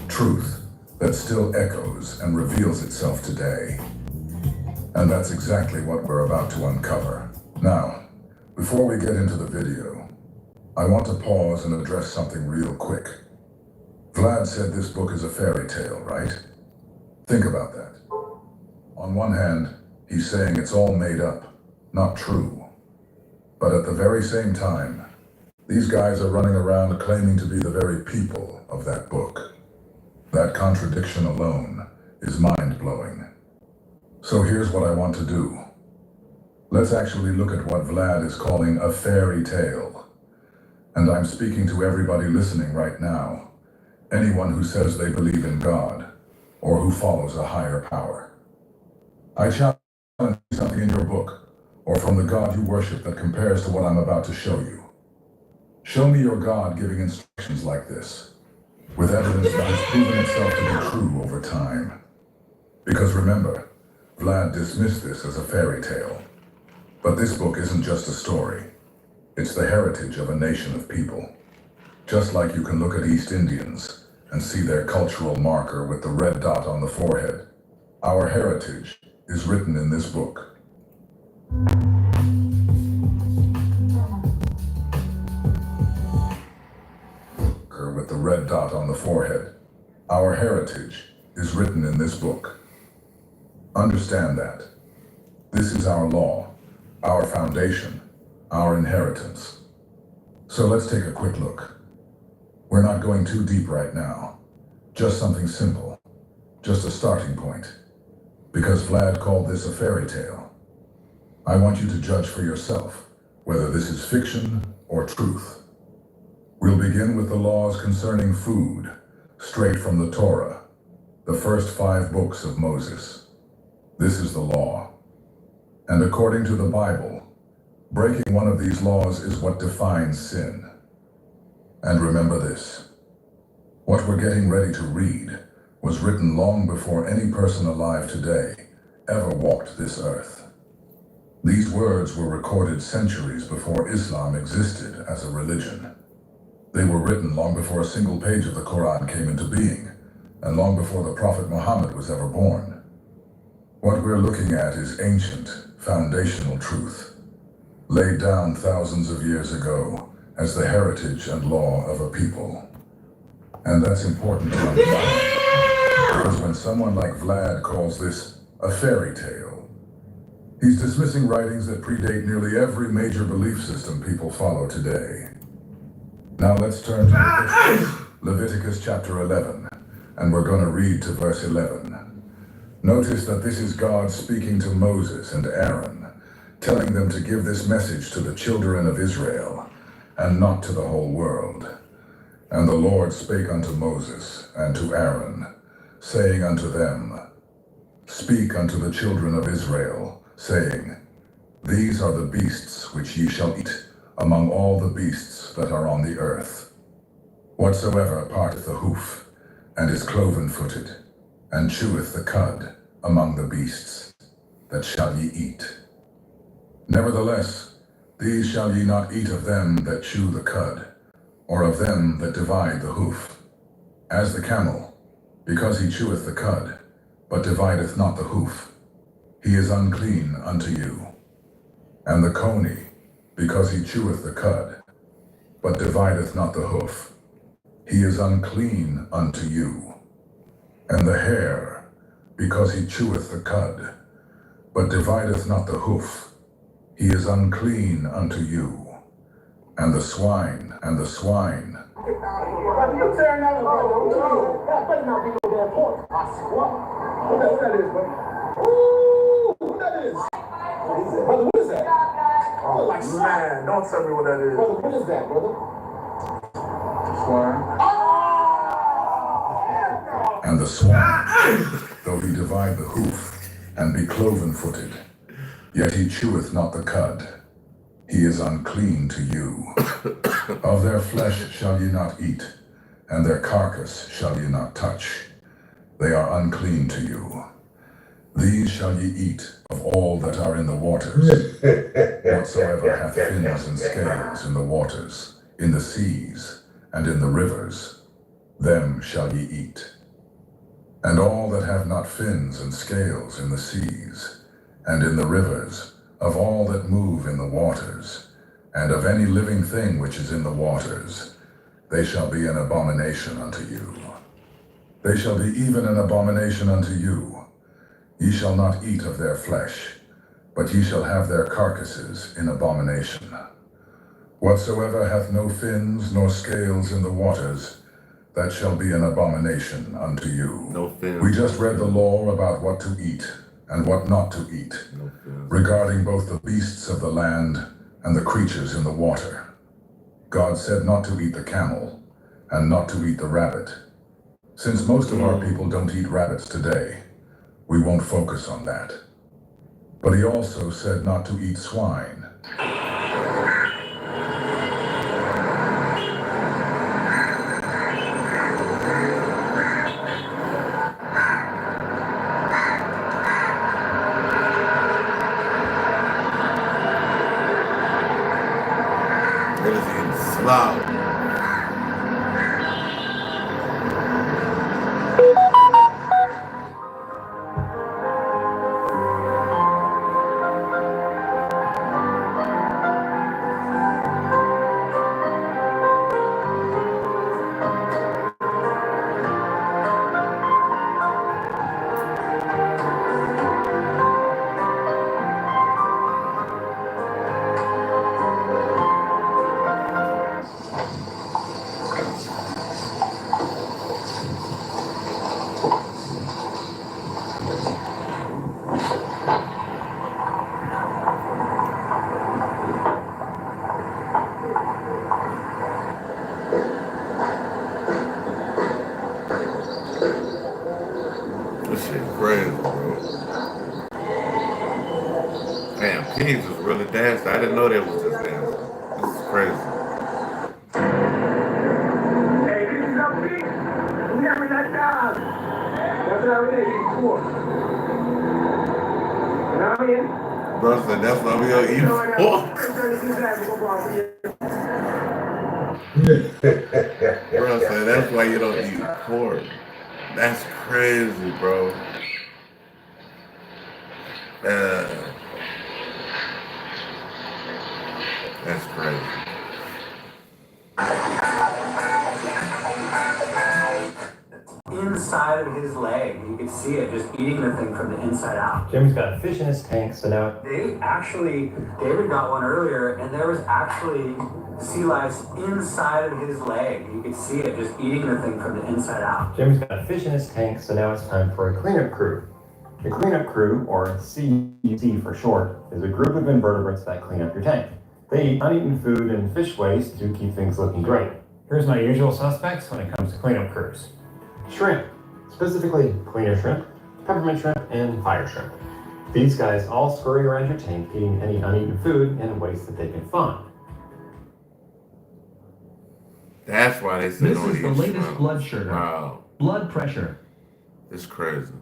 Truth that still echoes and reveals itself today. And that's exactly what we're about to uncover. Now, before we get into the video, I want to pause and address something real quick. Vlad said this book is a fairy tale, right? Think about that. On one hand, he's saying it's all made up, not true. But at the very same time, these guys are running around claiming to be the very people of that book. That contradiction alone is mind-blowing. So here's what I want to do. Let's actually look at what Vlad is calling a fairy tale. And I'm speaking to everybody listening right now. Anyone who says they believe in God, or who follows a higher power. I challenge something in your book, or from the God you worship that compares to what I'm about to show you. Show me your God giving instructions like this, with evidence that has proven itself to be true over time. Because remember, Vlad dismissed this as a fairy tale. But this book isn't just a story. It's the heritage of a nation of people. Just like you can look at East Indians and see their cultural marker with the red dot on the forehead. Our heritage is written in this book. With the red dot on the forehead. Our heritage is written in this book. Understand that. This is our law, our foundation, our inheritance. So let's take a quick look. We're not going too deep right now. Just something simple. Just a starting point. Because Vlad called this a fairy tale. I want you to judge for yourself whether this is fiction or truth. We'll begin with the laws concerning food, straight from the Torah, the first 5 books of Moses. This is the law. And according to the Bible, breaking one of these laws is what defines sin. And remember this. What we're getting ready to read was written long before any person alive today ever walked this earth. These words were recorded centuries before Islam existed as a religion. They were written long before a single page of the Quran came into being, and long before the Prophet Muhammad was ever born. What we're looking at is ancient, foundational truth, laid down thousands of years ago as the heritage and law of a people. And that's important to understand. Because when someone like Vlad calls this a fairy tale, he's dismissing writings that predate nearly every major belief system people follow today. Now let's turn to Leviticus chapter 11, and we're going to read to verse 11. Notice that this is God speaking to Moses and Aaron, telling them to give this message to the children of Israel, and not to the whole world. And the Lord spake unto Moses and to Aaron, saying unto them, Speak unto the children of Israel, saying, These are the beasts which ye shall eat among all the beasts that are on the earth. Whatsoever parteth the hoof, and is cloven-footed, and cheweth the cud among the beasts, that shall ye eat. Nevertheless, these shall ye not eat of them that chew the cud, or of them that divide the hoof. As the camel, because he cheweth the cud, but divideth not the hoof, he is unclean unto you. And the coney, because he cheweth the cud, but divideth not the hoof, he is unclean unto you. And the hare, because he cheweth the cud, but divideth not the hoof, he is unclean unto you. And the swine, Brother, what is that? Oh, man, don't tell me what that is. Brother, what is that, brother? and the swine, though he divide the hoof, and be cloven-footed, yet he cheweth not the cud, he is unclean to you. Of their flesh shall ye not eat, and their carcass shall ye not touch. They are unclean to you. These shall ye eat of all that are in the waters. Whatsoever hath fins and scales in the waters, in the seas, and in the rivers, them shall ye eat. And all that have not fins and scales in the seas, and in the rivers, of all that move in the waters, and of any living thing which is in the waters, they shall be an abomination unto you. They shall be even an abomination unto you. Ye shall not eat of their flesh, but ye shall have their carcasses in abomination. Whatsoever hath no fins nor scales in the waters, that shall be an abomination unto you. No fins. We just read the law about what to eat and what not to eat, regarding both the beasts of the land and the creatures in the water. God said not to eat the camel and not to eat the rabbit. Since most of our people don't eat rabbits today, we won't focus on that. But he also said not to eat swine. Slop. This shit crazy, bro. Damn, pigs is really dancing. I didn't know they was just dancing. This is crazy. Hey, this is up, big. We having that time. That's what we eat for. You know what I mean? Bro said that's what we gonna eat for. Bro said that's why you don't eat pork. That's crazy, bro. That's crazy. inside of his leg. You could see it just eating the thing from the inside out. Jimmy's got a fish in his tank, so now David got one earlier, and there was actually sea lice inside of his leg. You could see it just eating the thing from the inside out. Jimmy's got a fish in his tank, so now it's time for a cleanup crew. The cleanup crew, or CET for short, is a group of invertebrates that clean up your tank. They eat uneaten food and fish waste to keep things looking great. Here's my usual suspects when it comes to cleanup crews. Shrimp, specifically cleaner shrimp, peppermint shrimp, and fire shrimp. These guys all scurry around your tank eating any uneaten food and waste that they can find. That's why they say This don't is eat the latest shrimp. blood sugar, Wow. blood pressure, It's crazy.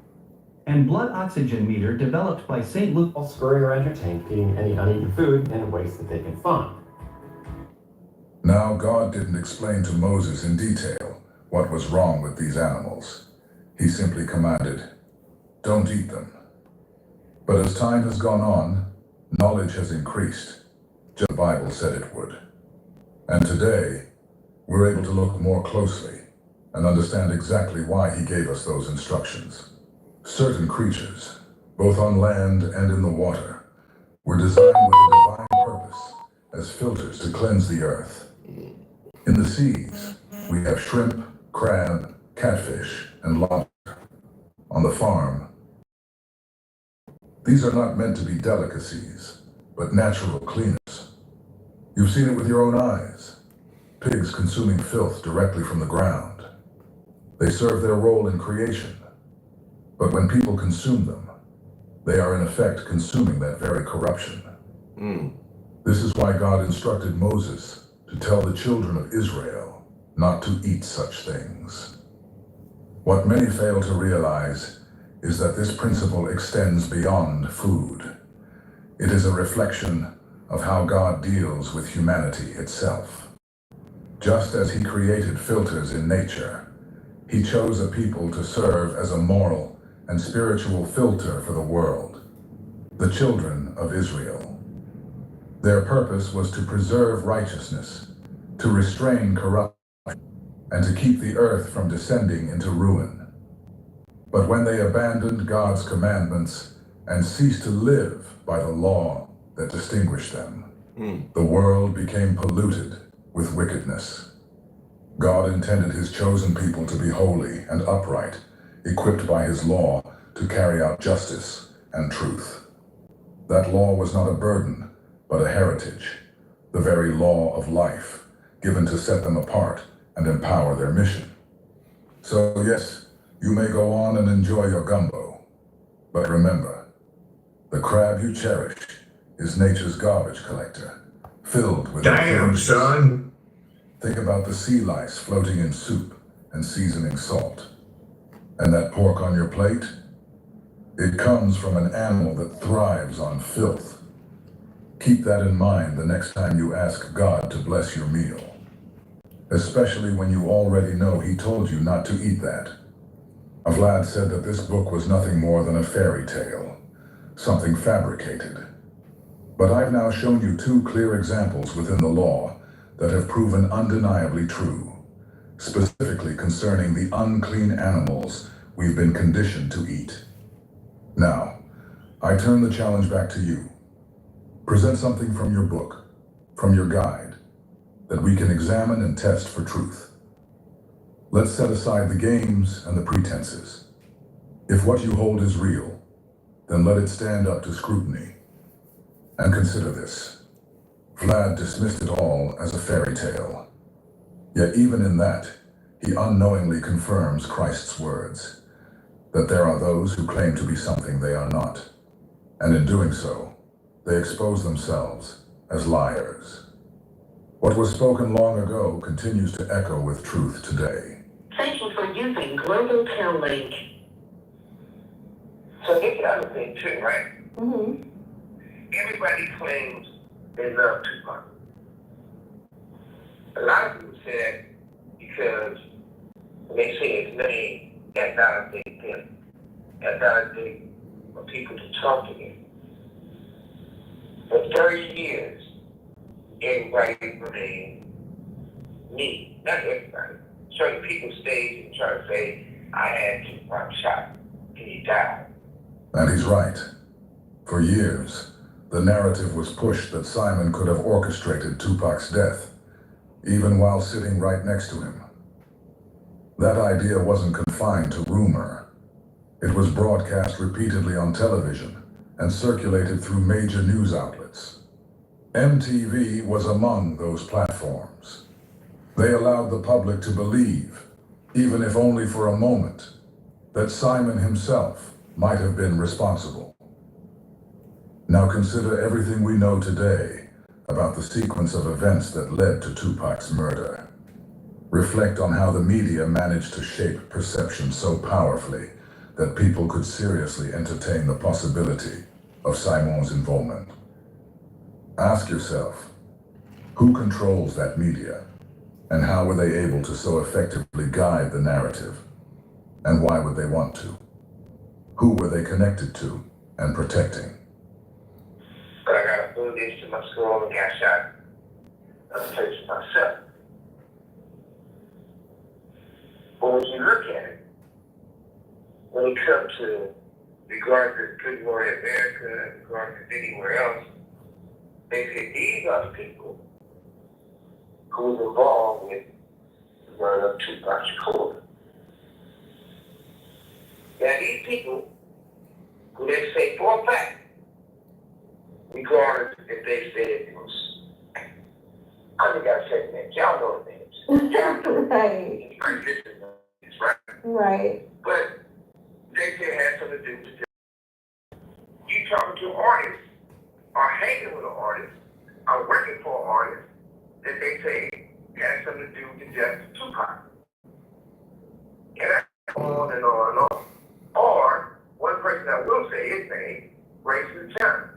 and blood oxygen meter developed by St. Luke. All scurry around your tank eating any uneaten food and waste that they can find. Now God didn't explain to Moses in detail what was wrong with these animals. He simply commanded, don't eat them. But as time has gone on, knowledge has increased, just the Bible said it would. And today, we're able to look more closely and understand exactly why he gave us those instructions. Certain creatures, both on land and in the water, were designed with a divine purpose as filters to cleanse the earth. In the seas, we have shrimp, crab, catfish, and lobster. On the farm, these are not meant to be delicacies, but natural cleaners. You've seen it with your own eyes. Pigs consuming filth directly from the ground. They serve their role in creation, but when people consume them, they are in effect consuming that very corruption. This is why God instructed Moses to tell the children of Israel not to eat such things. What many fail to realize is that this principle extends beyond food. It is a reflection of how God deals with humanity itself. Just as he created filters in nature, he chose a people to serve as a moral and spiritual filter for the world, the children of Israel. Their purpose was to preserve righteousness, to restrain corruption, and to keep the earth from descending into ruin. But when they abandoned God's commandments and ceased to live by the law that distinguished them, the world became polluted with wickedness. God intended his chosen people to be holy and upright, equipped by his law to carry out justice and truth. That law was not a burden, but a heritage, the very law of life, given to set them apart and empower their mission. So yes, you may go on and enjoy your gumbo, but remember, the crab you cherish is nature's garbage collector, filled with... Damn, son! Think about the sea lice floating in soup and seasoning salt. And that pork on your plate? It comes from an animal that thrives on filth. Keep that in mind the next time you ask God to bless your meal. Especially when you already know he told you not to eat that. Vlad said that this book was nothing more than a fairy tale, something fabricated. But I've now shown you two clear examples within the law that have proven undeniably true, specifically concerning the unclean animals we've been conditioned to eat. Now, I turn the challenge back to you. Present something from your book, from your guide, that we can examine and test for truth. Let's set aside the games and the pretenses. If what you hold is real, then let it stand up to scrutiny. And consider this. Vlad dismissed it all as a fairy tale. Yet even in that, he unknowingly confirms Christ's words, that there are those who claim to be something they are not. And in doing so, they expose themselves as liars. What was spoken long ago continues to echo with truth today. Thank you for using Global Tel Link. So here's the other thing too, right? Mm-hmm. Everybody claims they love Tupac. A lot of people said because when they say his name, that validates him. That validates for people to talk to him. For 30 years, everybody remained me, not everybody. Certain people stayed and try to say I had Tupac shot and he died. And he's right. For years, the narrative was pushed that Simon could have orchestrated Tupac's death, even while sitting right next to him. That idea wasn't confined to rumor. It was broadcast repeatedly on television and circulated through major news outlets. MTV was among those platforms. They allowed the public to believe, even if only for a moment, that Simon himself might have been responsible. Now consider everything we know today about the sequence of events that led to Tupac's murder. Reflect on how the media managed to shape perception so powerfully that people could seriously entertain the possibility of Simon's involvement. Ask yourself, who controls that media? And how were they able to so effectively guide the narrative? And why would they want to? Who were they connected to and protecting? But I got a blue dish to my school and got shot. I'm facing myself. But when you look at it, when it comes to regarding to Good Morning America, regarding to anywhere else, they say these are the people who was involved with the murder of Tupac Shakur. Now these people, who they say for a fact, regardless if they said it was, I think I said that, y'all know the names. Right. Right. Right. But they say it had something to do with it. You talking to an artist, or hanging with an artist, or working for an artist, that they say has something to do with the death of Tupac. And that's on and on and on. Or, one person I will say his name, Racist John.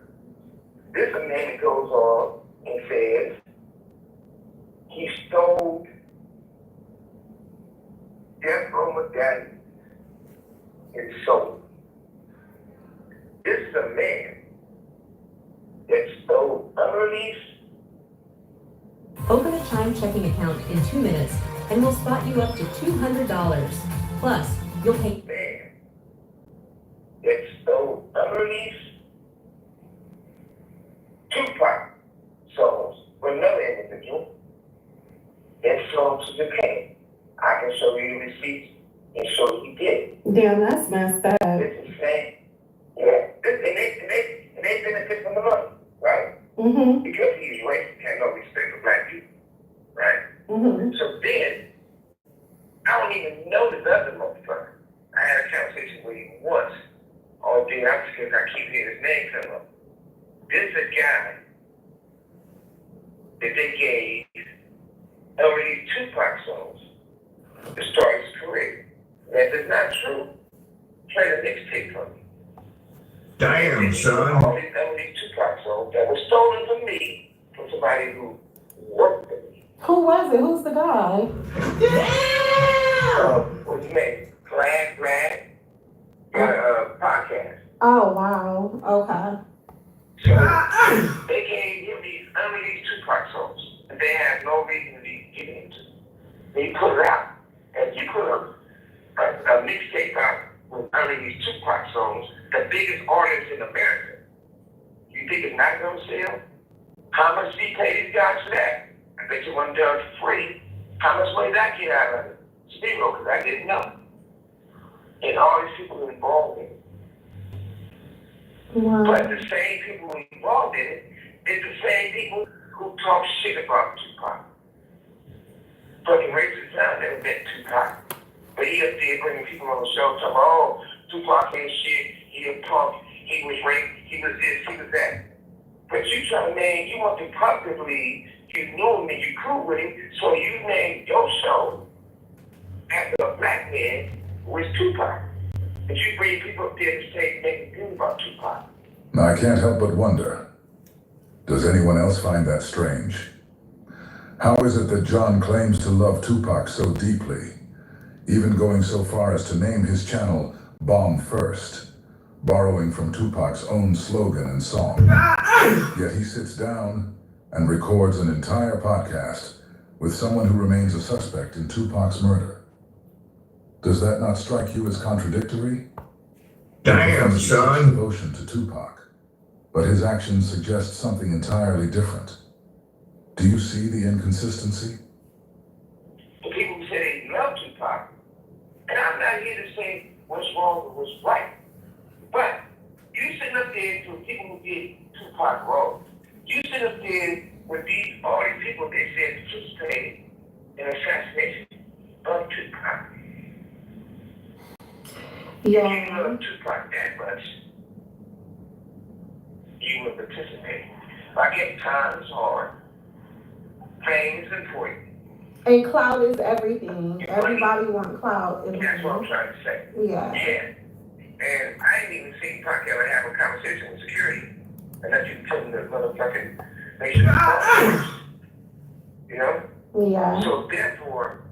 This is a name that goes on and says he stole Death Row medallion and sold. This is a man that stole unreleased. Open a Chime checking account in 2 minutes and we'll spot you up to $200. Plus, you'll pay. Man that stole unreleased Tupac songs from another individual and sold to Japan. I can show you the receipts and show you he did. Damn, that's messed up. It's insane. Yeah. And they benefit from the money, right? Mm-hmm. Because he's racist, had no respect for black people, right? Mm-hmm. So then, I don't even know this other motherfucker. I had a conversation with him once. Oh, dude, I'm just because I keep hearing his name come up. This is a guy that they gave already Tupac songs to start his career. Now, if it's not true, play the mixtape for me. Damn, son. All these Tupac songs that were stolen from me, from somebody who worked with me. Who was it? Who's the guy? What's his name? Glad podcast. Oh, wow. Okay. So they gave him these unreleased Tupac songs that they had no reason to be giving him to. Then you put it out. And you put a mixtape out with unreleased Tupac songs, the biggest artist in America. You think it's not going to sell? How much did he pay these guys for that? I bet you wasn't done for free. How much money did I get out of it? Zero, because I didn't know. And all these people involved in it. Wow. But the same people involved in it is the same people who talk shit about Tupac. Fucking racist now never met Tupac. But he up there bringing people on the show talking, oh, Tupac ain't shit, he a punk, he was raped, he was this, he was that. But you trying to name, you want the public to believe you knew him and you cool with him, so you named your show after a black man who was Tupac. But you bring people up there to say anything good about Tupac. Now, I can't help but wonder, does anyone else find that strange? How is it that John claims to love Tupac so deeply, even going so far as to name his channel Bomb First, borrowing from Tupac's own slogan and song? Yet he sits down and records an entire podcast with someone who remains a suspect in Tupac's murder. Does that not strike you as contradictory? Damn, son. Devotion to Tupac, but his actions suggest something entirely different. Do you see the inconsistency? The people who say they love Tupac, and I'm not here to say what's wrong or what's right, but you sitting up there to people who did Tupac wrong. You sit up there with all these people they said participated in assassination of Tupac. Yeah. If you love Tupac that much, you would participate. I guess time is hard. Fame is important. And clout is everything. Everybody wants clout. That's what I'm trying to say. Yeah. Yeah. And I didn't even see Pac ever have a conversation with security. Unless you tell them the motherfucking nation of you know? Yeah. So therefore,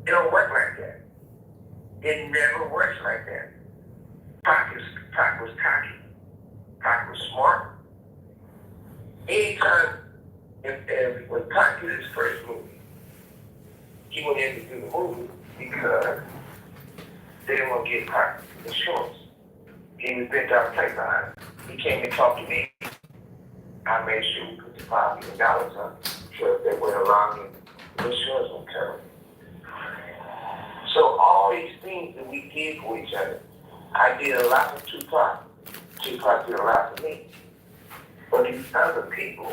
it don't work like that. It never works like that. Pac was cocky. Pac was smart. Anytime, when Pac did his first movie, he went in to do the movie because they didn't want to give Pac insurance. He was bent out of play behind. He came and talked to me. I made sure we put the $5 million on so if they went around and the insurance would cover it. So all these things that we did for each other, I did a lot for Tupac. Tupac did a lot for me. But these other people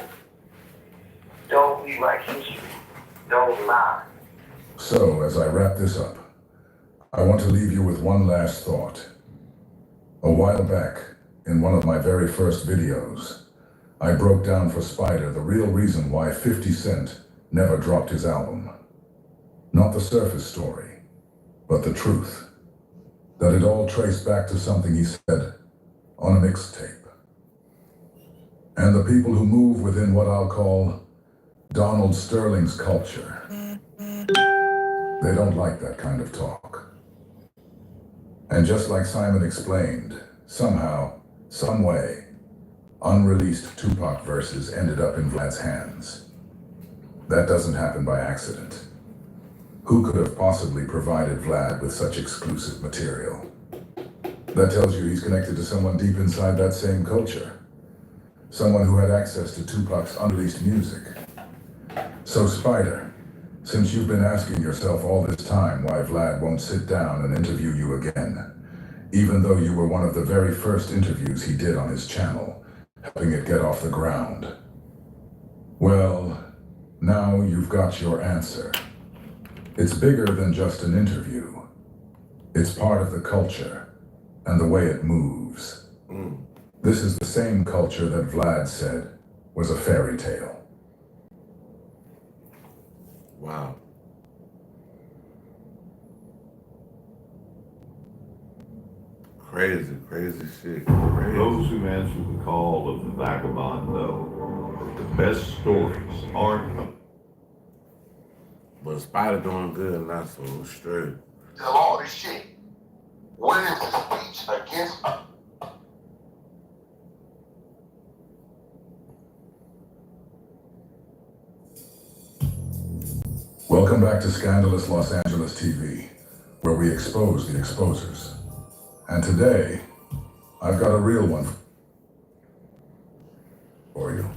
don't rewrite history, don't lie. So, as I wrap this up, I want to leave you with one last thought. A while back, in one of my very first videos, I broke down for Spider the real reason why 50 Cent never dropped his album. Not the surface story, but the truth. That it all traced back to something he said on a mixtape. And the people who move within what I'll call Donald Sterling's culture, they don't like that kind of talk. And just like Simon explained, somehow, some way, unreleased Tupac verses ended up in Vlad's hands. That doesn't happen by accident. Who could have possibly provided Vlad with such exclusive material? That tells you he's connected to someone deep inside that same culture. Someone who had access to Tupac's unreleased music. So Spider, since you've been asking yourself all this time why Vlad won't sit down and interview you again, even though you were one of the very first interviews he did on his channel, helping it get off the ground. Well, now you've got your answer. It's bigger than just an interview. It's part of the culture and the way it moves. This is the same culture that Vlad said was a fairy tale. Wow. Crazy, crazy shit. Crazy. Those who answer the call of the vagabond know that the best stories aren't. But Spider doing good, not so straight. Tell all this shit. When is the speech against Welcome back to Scandalous Los Angeles TV, where we expose the exposers. And today, I've got a real one for you.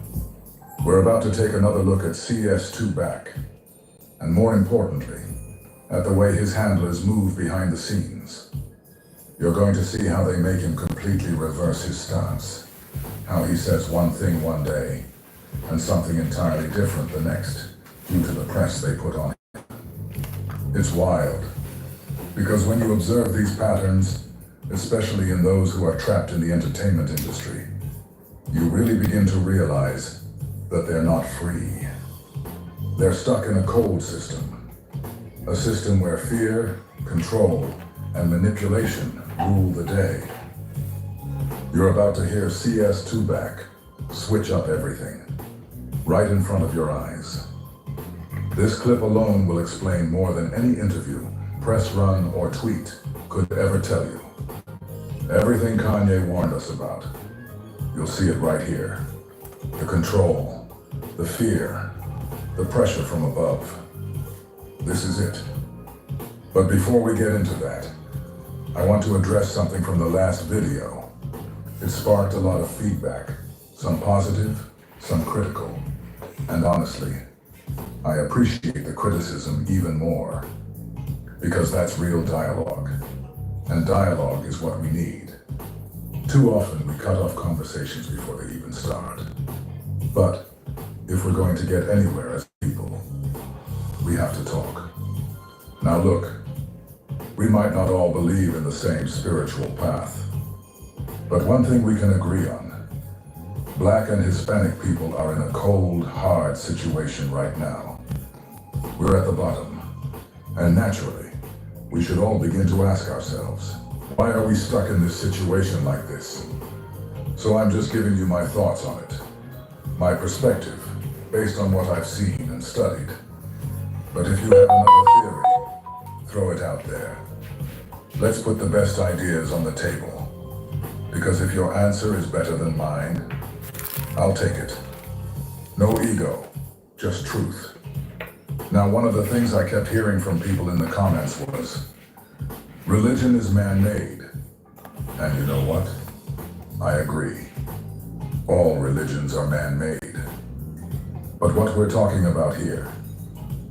We're about to take another look at CS2 back, and more importantly, at the way his handlers move behind the scenes. You're going to see how they make him completely reverse his stance, how he says one thing one day, and something entirely different the next, due to the press they put on him. It's wild, because when you observe these patterns, especially in those who are trapped in the entertainment industry, you really begin to realize that they're not free. They're stuck in a cold system, a system where fear, control, and manipulation rule the day. You're about to hear CS2 back switch up everything, right in front of your eyes. This clip alone will explain more than any interview, press run, or tweet could ever tell you. Everything Kanye warned us about. You'll see it right here. The control, the fear, the pressure from above. This is it. But before we get into that, I want to address something from the last video. It sparked a lot of feedback, some positive, some critical. And honestly, I appreciate the criticism even more, because that's real dialogue. And dialogue is what we need. Too often we cut off conversations before they even start. But if we're going to get anywhere as people, we have to talk. Now look, we might not all believe in the same spiritual path, but one thing we can agree on: Black and Hispanic people are in a cold, hard situation right now. We're at the bottom, and naturally, we should all begin to ask ourselves, why are we stuck in this situation like this? So I'm just giving you my thoughts on it, my perspective, based on what I've seen and studied. But if you have another theory, throw it out there. Let's put the best ideas on the table. Because if your answer is better than mine, I'll take it. No ego, just truth. Now, one of the things I kept hearing from people in the comments was, religion is man-made. And you know what? I agree. All religions are man-made. But what we're talking about here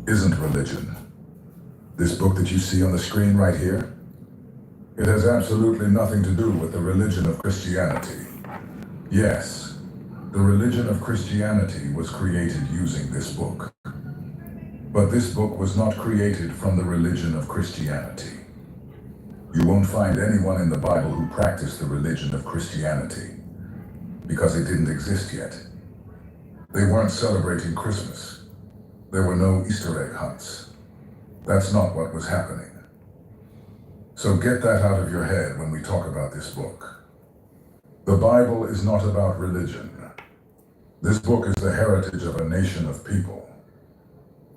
isn't religion. This book that you see on the screen right here, it has absolutely nothing to do with the religion of Christianity. Yes, the religion of Christianity was created using this book. But this book was not created from the religion of Christianity. You won't find anyone in the Bible who practiced the religion of Christianity, because it didn't exist yet. They weren't celebrating Christmas. There were no Easter egg hunts. That's not what was happening. So get that out of your head when we talk about this book. The Bible is not about religion. This book is the heritage of a nation of people.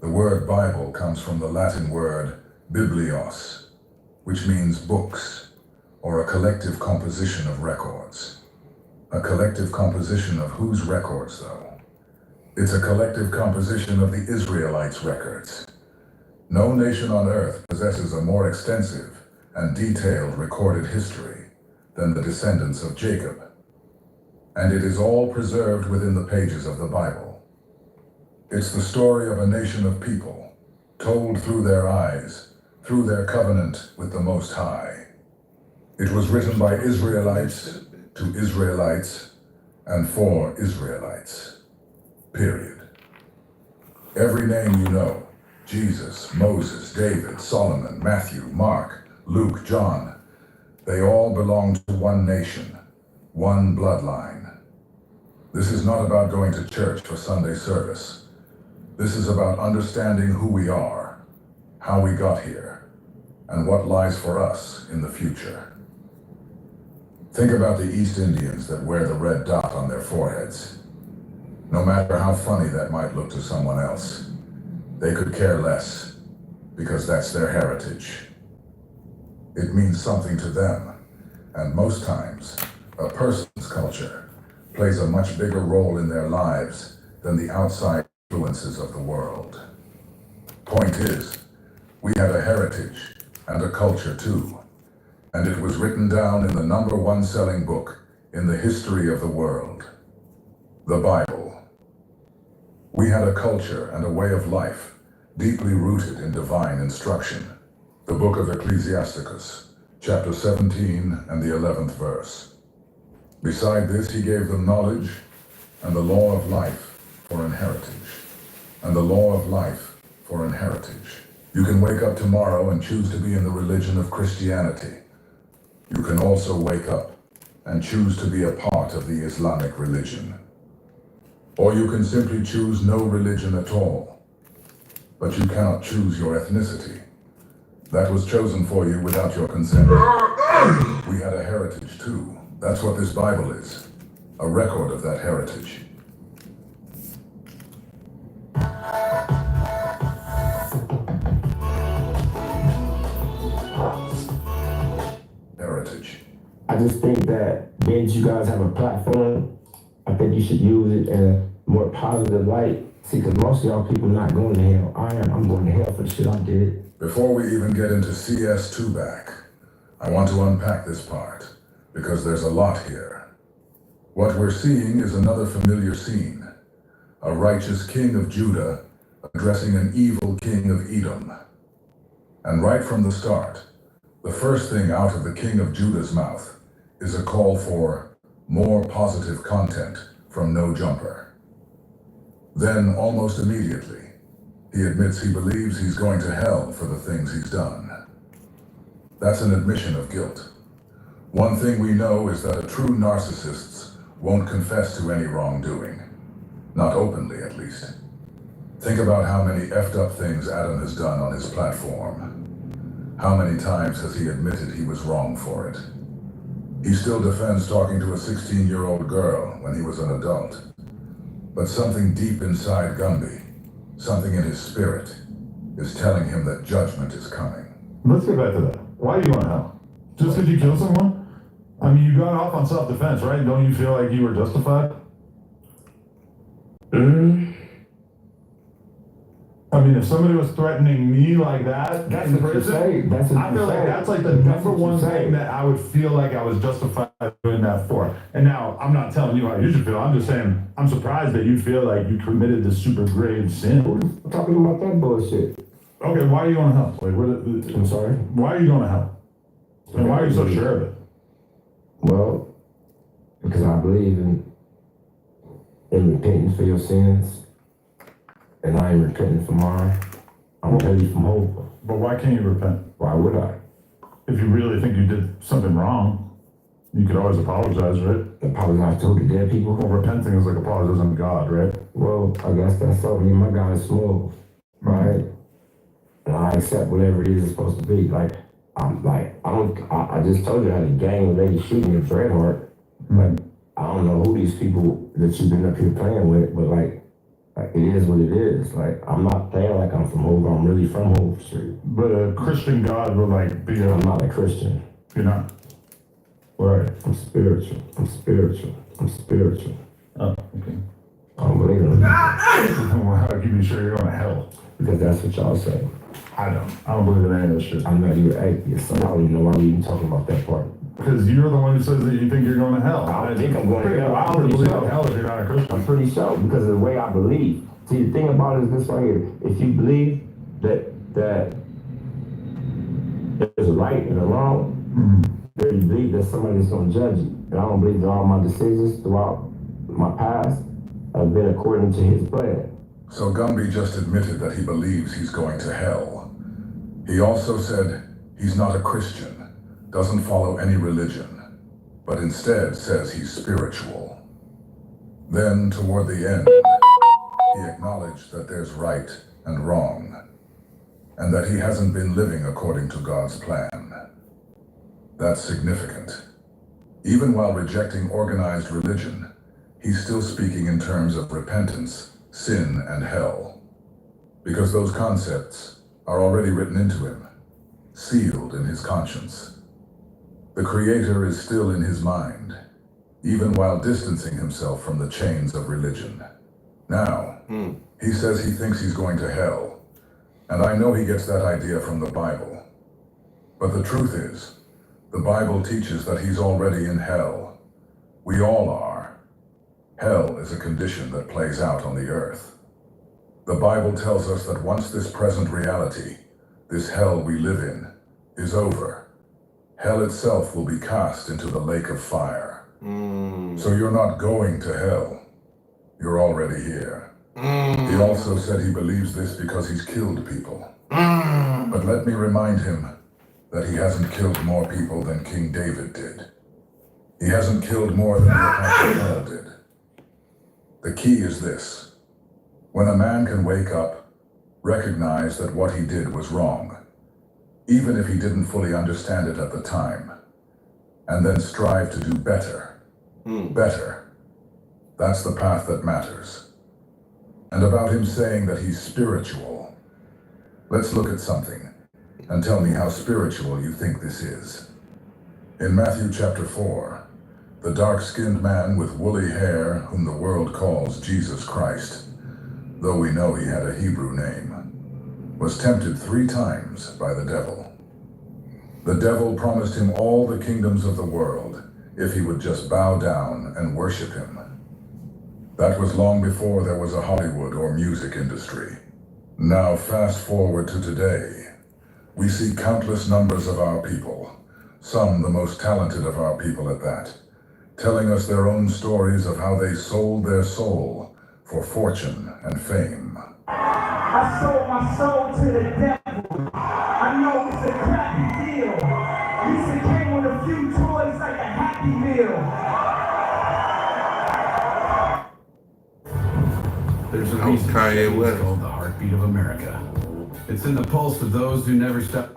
The word Bible comes from the Latin word biblios, which means books, or a collective composition of records. A collective composition of whose records, though? It's a collective composition of the Israelites' records. No nation on earth possesses a more extensive and detailed recorded history than the descendants of Jacob. And it is all preserved within the pages of the Bible. It's the story of a nation of people, told through their eyes, through their covenant with the Most High. It was written by Israelites to Israelites and for Israelites. Period. Every name you know, Jesus, Moses, David, Solomon, Matthew, Mark, Luke, John, they all belong to one nation, one bloodline. This is not about going to church for Sunday service. This is about understanding who we are, how we got here, and what lies for us in the future. Think about the East Indians that wear the red dot on their foreheads. No matter how funny that might look to someone else, they could care less, because that's their heritage. It means something to them, and most times, a person's culture plays a much bigger role in their lives than the outside influences of the world. Point is, we have a heritage and a culture too, and it was written down in the #1 selling book in the history of the world, the Bible. We had a culture and a way of life deeply rooted in divine instruction. The book of Ecclesiasticus, chapter 17 and the 11th verse. Beside this, he gave them knowledge and the law of life for an heritage. And the law of life for an heritage. You can wake up tomorrow and choose to be in the religion of Christianity. You can also wake up and choose to be a part of the Islamic religion. Or you can simply choose no religion at all. But you cannot choose your ethnicity. That was chosen for you without your consent. We had a heritage too. That's what this Bible is. A record of that heritage. Heritage. I just think that since you guys have a platform, I think you should use it and more positive light. See, because most of y'all people not going to hell. I am. I'm going to hell for the shit I did. Before we even get into CS2 back, I want to unpack this part, because there's a lot here. What we're seeing is another familiar scene. A righteous king of Judah addressing an evil king of Edom. And right from the start, the first thing out of the king of Judah's mouth is a call for more positive content from No Jumper. Then, almost immediately, he admits he believes he's going to hell for the things he's done. That's an admission of guilt. One thing we know is that a true narcissist won't confess to any wrongdoing. Not openly, at least. Think about how many effed up things Adam has done on his platform. How many times has he admitted he was wrong for it? He still defends talking to a 16-year-old girl when he was an adult. But something deep inside Gumby, something in his spirit, is telling him that judgment is coming. Let's get back to that. Why are you going to hell? Just because you killed someone? I mean, you got off on self-defense, right? Don't you feel like you were justified? I mean, if somebody was threatening me like that, That's what you say. That's what I you feel say. like that's like the number one thing that I would feel like I was justified doing that for. And now, I'm not telling you how you should feel. I'm just saying, I'm surprised that you feel like you committed this super grave sin. I'm talking about that bullshit. Okay, why are you going to hell? Like, I'm sorry? Why are you going to hell? And why are you so sure of it? Well, because I believe in repenting for your sins. And I am repenting for mine. I'm ready from hope. But why can't you repent? Why would I? If you really think you did something wrong, you could always apologize, right? Apologize to the dead people? Well, repenting is like apologizing to God, right? Well, I guess that's so. I mean, my God is smooth, right? And I accept whatever it is it's supposed to be. Like, I just told you I had a gang lady shooting at Dreadheart. Like, I don't know who these people that you've been up here playing with, but like it is what it is. Like, I'm not playing like I'm from Hove. I'm really from Hove Street. But a Christian God would like be I'm not a Christian. You're not? Right. I'm spiritual. I'm spiritual. I'm spiritual. Oh, okay. I don't believe in it. Well, how can you be sure you're going to hell? Because that's what y'all say. I don't believe in any of this shit. I'm not even atheist, so I don't even know why we even talking about that part. Because you're the one who says that you think you're going to hell. I don't think I'm going to hell. I don't believe in hell if you're not a Christian. I'm pretty sure, because of the way I believe. See, the thing about it is this right here. If you believe that there's a right and a wrong, then you believe that somebody's going to judge you. And I don't believe that all my decisions throughout my past have been according to his plan. So Gumby just admitted that he believes he's going to hell. He also said he's not a Christian, doesn't follow any religion, but instead says he's spiritual. Then, toward the end, he acknowledged that there's right and wrong, and that he hasn't been living according to God's plan. That's significant. Even while rejecting organized religion, he's still speaking in terms of repentance, sin, and hell, because those concepts are already written into him, sealed in his conscience. The Creator is still in his mind, even while distancing himself from the chains of religion. Now, he says he thinks he's going to hell, and I know he gets that idea from the Bible. But the truth is, the Bible teaches that he's already in hell. We all are. Hell is a condition that plays out on the earth. The Bible tells us that once this present reality, this hell we live in, is over, hell itself will be cast into the lake of fire. So you're not going to hell. You're already here. He also said he believes this because he's killed people. But let me remind him that he hasn't killed more people than King David did. He hasn't killed more than the Apostle Paul did. The key is this. When a man can wake up, recognize that what he did was wrong, even if he didn't fully understand it at the time, and then strive to do better. Better. That's the path that matters. And about him saying that he's spiritual, let's look at something and tell me how spiritual you think this is. In Matthew chapter 4, the dark-skinned man with woolly hair whom the world calls Jesus Christ, though we know he had a Hebrew name, was tempted 3 times by the devil. The devil promised him all the kingdoms of the world if he would just bow down and worship him. That was long before there was a Hollywood or music industry. Now fast forward to today. We see countless numbers of our people, some the most talented of our people at that, telling us their own stories of how they sold their soul for fortune and fame. I sold my soul to the devil. I know it's a crappy deal. Lisa came with a few toys like a Happy Meal. There's a reason it's called the heartbeat of America. It's in the pulse of those who never stop.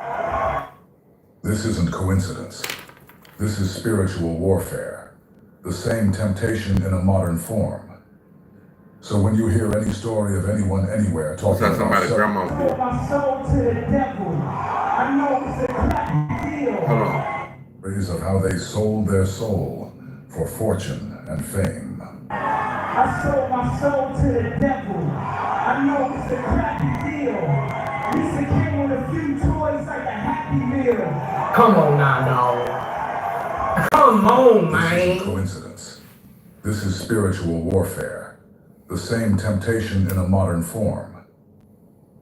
This isn't coincidence. This is spiritual warfare. The same temptation in a modern form. So when you hear any story of anyone anywhere talking about my soul to the devil. I know it's a crappy deal. Stories of how they sold their soul for fortune and fame. I sold my soul to the devil. I know it's a crappy deal. Lisa came with a few toys like a Happy Meal. Come on now, dog. Come on, man. This isn't coincidence. This is spiritual warfare. The same temptation in a modern form.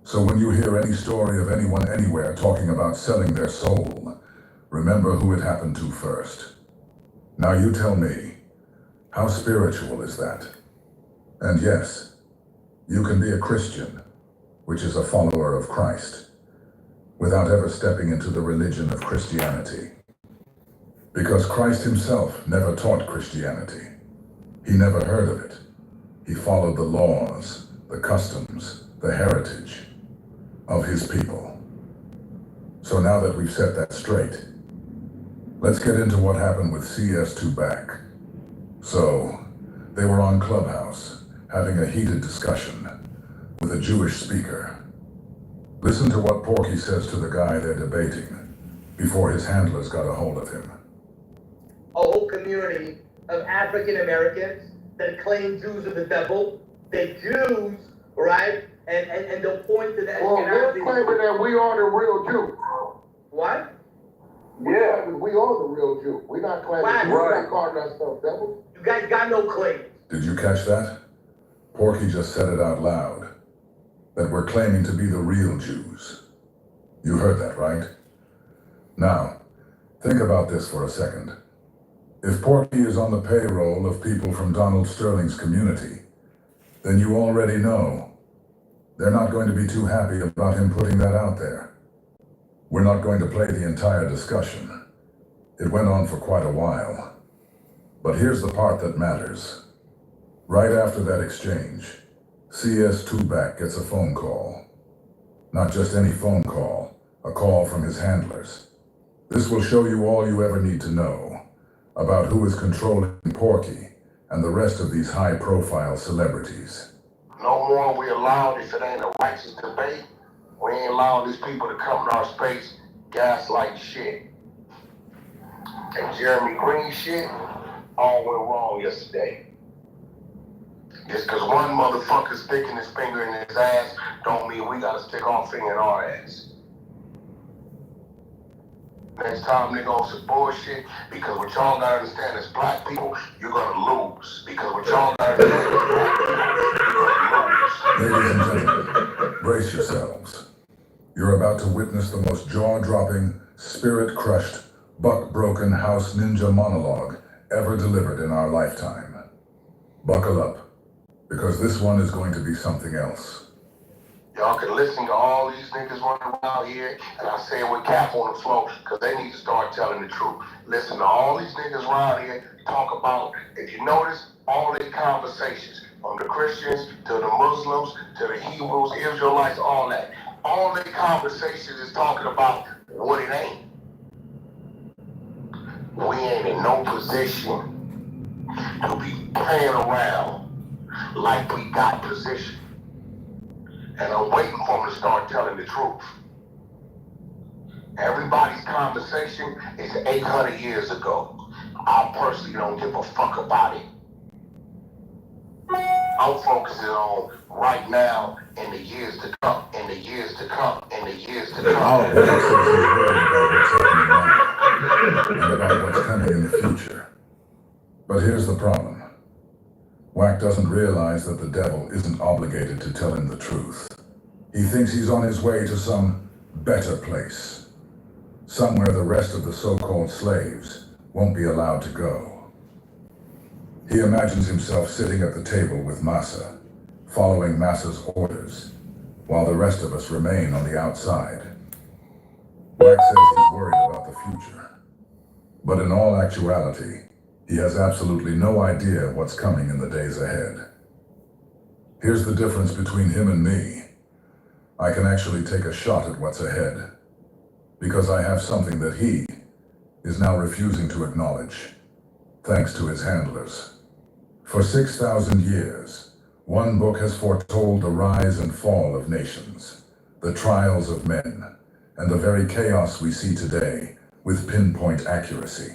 So when you hear any story of anyone anywhere talking about selling their soul, remember who it happened to first. Now you tell me, how spiritual is that? And yes, you can be a Christian, which is a follower of Christ, without ever stepping into the religion of Christianity. Because Christ himself never taught Christianity. He never heard of it. He followed the laws, the customs, the heritage of his people. So now that we've set that straight, let's get into what happened with CS2 back. So, they were on Clubhouse, having a heated discussion with a Jewish speaker. Listen to what Porky says to the guy they're debating before his handlers got a hold of him. A whole community of African Americans that claim Jews are the devil. They Jews, right? And they'll point to that. Well, they're claiming that we are the real Jew. What? Yeah, we are the real Jew. We're not claiming we're not calling ourselves devils. You guys got no claim. Did you catch that? Porky just said it out loud. That we're claiming to be the real Jews. You heard that, right? Now, think about this for a second. If Porky is on the payroll of people from Donald Sterling's community, then you already know they're not going to be too happy about him putting that out there. We're not going to play the entire discussion. It went on for quite a while. But here's the part that matters. Right after that exchange, CS2 back gets a phone call. Not just any phone call, a call from his handlers. This will show you all you ever need to know about who is controlling Porky and the rest of these high-profile celebrities. No more we allow this. It ain't a righteous debate. We ain't allowing these people to come in our space, gaslight shit. And Jeremy Green shit all went wrong yesterday. Just because one motherfucker sticking his finger in his ass don't mean we gotta stick our finger in our ass. Next time nigga on some bullshit, because what y'all gotta understand as black people, you're gonna lose. Because what y'all gotta understand as black people, you're gonna lose. Ladies and gentlemen, brace yourselves. You're about to witness the most jaw-dropping, spirit-crushed, buck-broken house ninja monologue ever delivered in our lifetime. Buckle up, because this one is going to be something else. Y'all can listen to all these niggas running around here, and I say it with cap on the floor, because they need to start telling the truth. Listen to all these niggas around here talk about, if you notice, all their conversations, from the Christians to the Muslims to the Hebrews, Israelites, all that. All their conversations is talking about what it ain't. We ain't in no position to be playing around like we got position. And I'm waiting for them to start telling the truth. Everybody's conversation is 800 years ago. I personally don't give a fuck about it. I'm focusing on right now and the years to come, and the years to come, and the years to come. And about what's coming in the future. But here's the problem. Wack doesn't realize that the devil isn't obligated to tell him the truth. He thinks he's on his way to some better place. Somewhere the rest of the so-called slaves won't be allowed to go. He imagines himself sitting at the table with Massa, following Massa's orders, while the rest of us remain on the outside. Wack says he's worried about the future. But in all actuality, he has absolutely no idea what's coming in the days ahead. Here's the difference between him and me. I can actually take a shot at what's ahead, because I have something that he is now refusing to acknowledge, thanks to his handlers. For 6,000 years, one book has foretold the rise and fall of nations, the trials of men, and the very chaos we see today with pinpoint accuracy.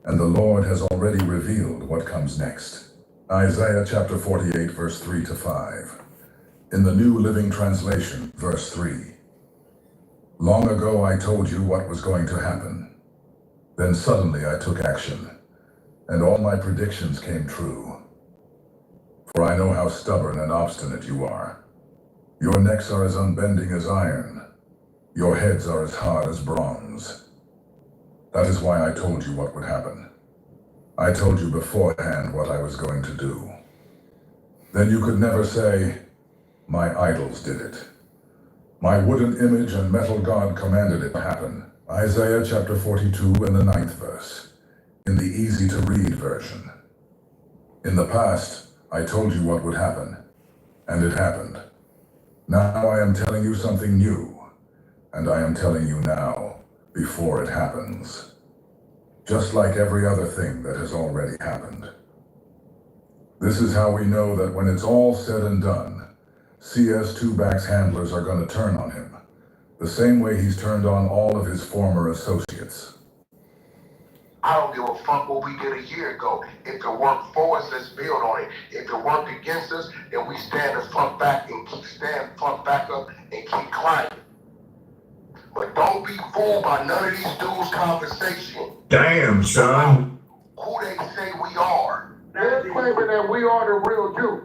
And the Lord has already revealed what comes next. Isaiah chapter 48, verse 3 to 5. In the New Living Translation, verse 3. Long ago I told you what was going to happen. Then suddenly I took action, and all my predictions came true. For I know how stubborn and obstinate you are. Your necks are as unbending as iron. Your heads are as hard as bronze. That is why I told you what would happen. I told you beforehand what I was going to do. Then you could never say, my idols did it. My wooden image and metal god commanded it to happen. Isaiah chapter 42 and the 9th verse, in the easy-to-read version. In the past, I told you what would happen, and it happened. Now I am telling you something new, and I am telling you now, before it happens. Just like every other thing that has already happened. This is how we know that when it's all said and done, CS Tuback's handlers are going to turn on him, the same way he's turned on all of his former associates. I don't give a fuck what we did a year ago. If it worked for us, let's build on it. If it worked against us, then we stand the fuck back and stand the fuck back up and keep climbing. But don't be fooled by none of these dudes' conversation. Damn, son. Who they say we are. They're claiming that we are the real Jews.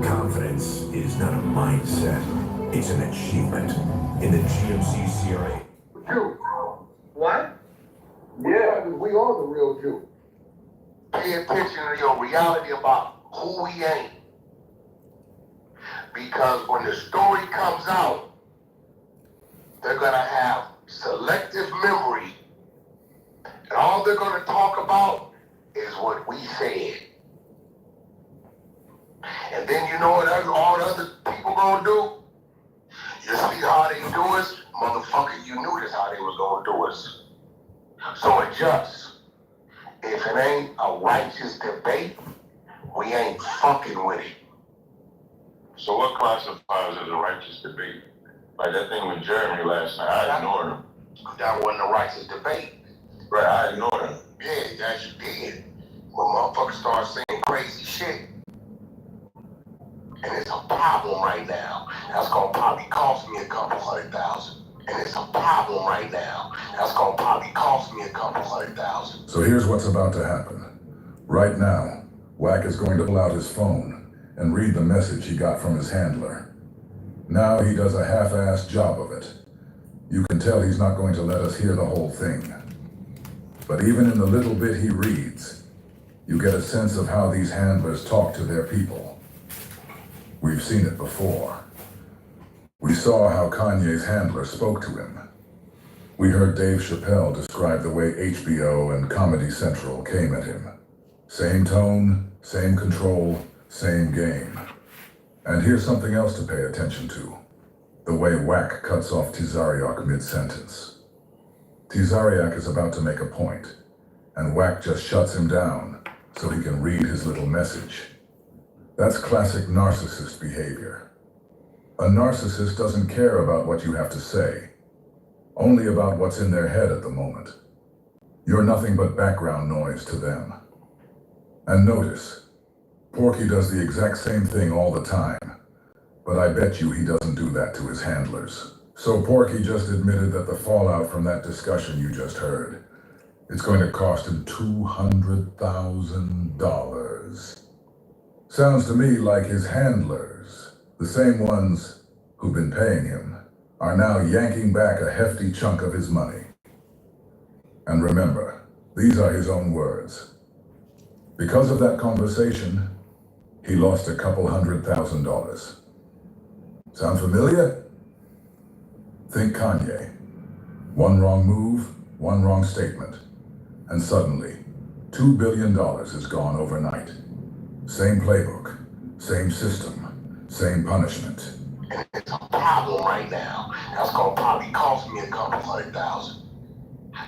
Confidence is not a mindset, it's an achievement. In the GMC CRA. Jew. What? Yeah, we are the real Jew. Pay attention to your reality about who we ain't. Because when the story comes out, they're gonna have selective memory. And all they're gonna talk about is what we said. And then you know what all the other people gonna do? You see how they do us? Motherfucker, you knew this how they was gonna do us. So adjust. If it ain't a righteous debate, we ain't fucking with it. So what classifies as a righteous debate? Like that thing with Jeremy last night, I ignored him. That wasn't a righteous debate. Right, I ignored him. Yeah, yes you did. When motherfuckers start saying crazy shit. And it's a problem right now. That's gonna probably cost me a couple $100,000. And it's a problem right now. That's gonna probably cost me a couple $100,000. So here's what's about to happen. Right now, Wack is going to pull out his phone and read the message he got from his handler. Now he does a half-assed job of it. You can tell he's not going to let us hear the whole thing. But even in the little bit he reads, you get a sense of how these handlers talk to their people. We've seen it before. We saw how Kanye's handler spoke to him. We heard Dave Chappelle describe the way HBO and Comedy Central came at him. Same tone, same control, same game. And here's something else to pay attention to. The way Wack cuts off Tizariak mid-sentence. Tizariak is about to make a point, and Wack just shuts him down so he can read his little message. That's classic narcissist behavior. A narcissist doesn't care about what you have to say. only about what's in their head at the moment. You're nothing but background noise to them. And notice, Porky does the exact same thing all the time, but I bet you he doesn't do that to his handlers. So Porky just admitted that the fallout from that discussion you just heard, it's going to cost him $200,000. Sounds to me like his handlers, the same ones who've been paying him, are now yanking back a hefty chunk of his money. And remember, these are his own words. Because of that conversation, he lost a couple $100,000. Sound familiar? Think Kanye. One wrong move, one wrong statement, and suddenly, $2 billion is gone overnight. Same playbook, same system, same punishment. And it's a problem right now. That's gonna probably cost me a couple $100,000.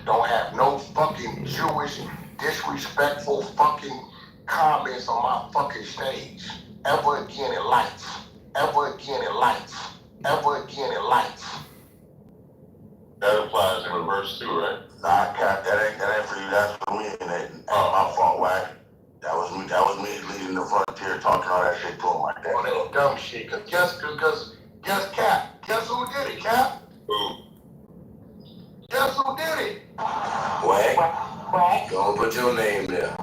Don't have no fucking Jewish, disrespectful fucking comments on my fucking stage. Ever again in life. Ever again in life. Ever again in life. That applies in reverse too, right? Nah, Cap, that ain't for you, that's for me, and that ain't my fault, Wack. That was me leading the frontier, talking all that shit to him like that. Oh, that dumb shit, cause guess Cap, guess who did it, Cap? Who? Guess who did it? Wack. Don't put your name there.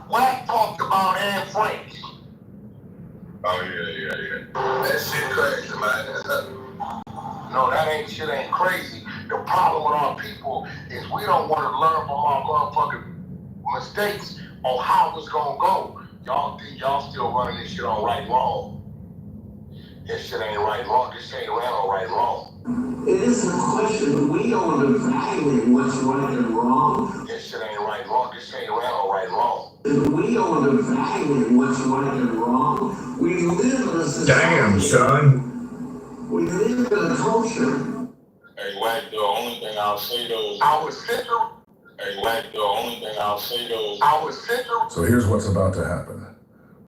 Wack talked about Anne Frank. Oh, yeah. That shit crazy, man. No, shit ain't crazy. The problem with our people is we don't want to learn from our motherfucking mistakes on how it's gonna go. Y'all think y'all still running this shit on right and wrong. This shit ain't right and wrong. This shit ain't ran on right and wrong. It isn't a question, but we don't evaluate what's right and wrong. This shit ain't right and wrong. This shit ain't ran on right and wrong. We don't evaluate what's right and wrong. We live in a society. Damn, son. We live in a culture. Hey, Wack, the only thing I'll say though is... So here's what's about to happen.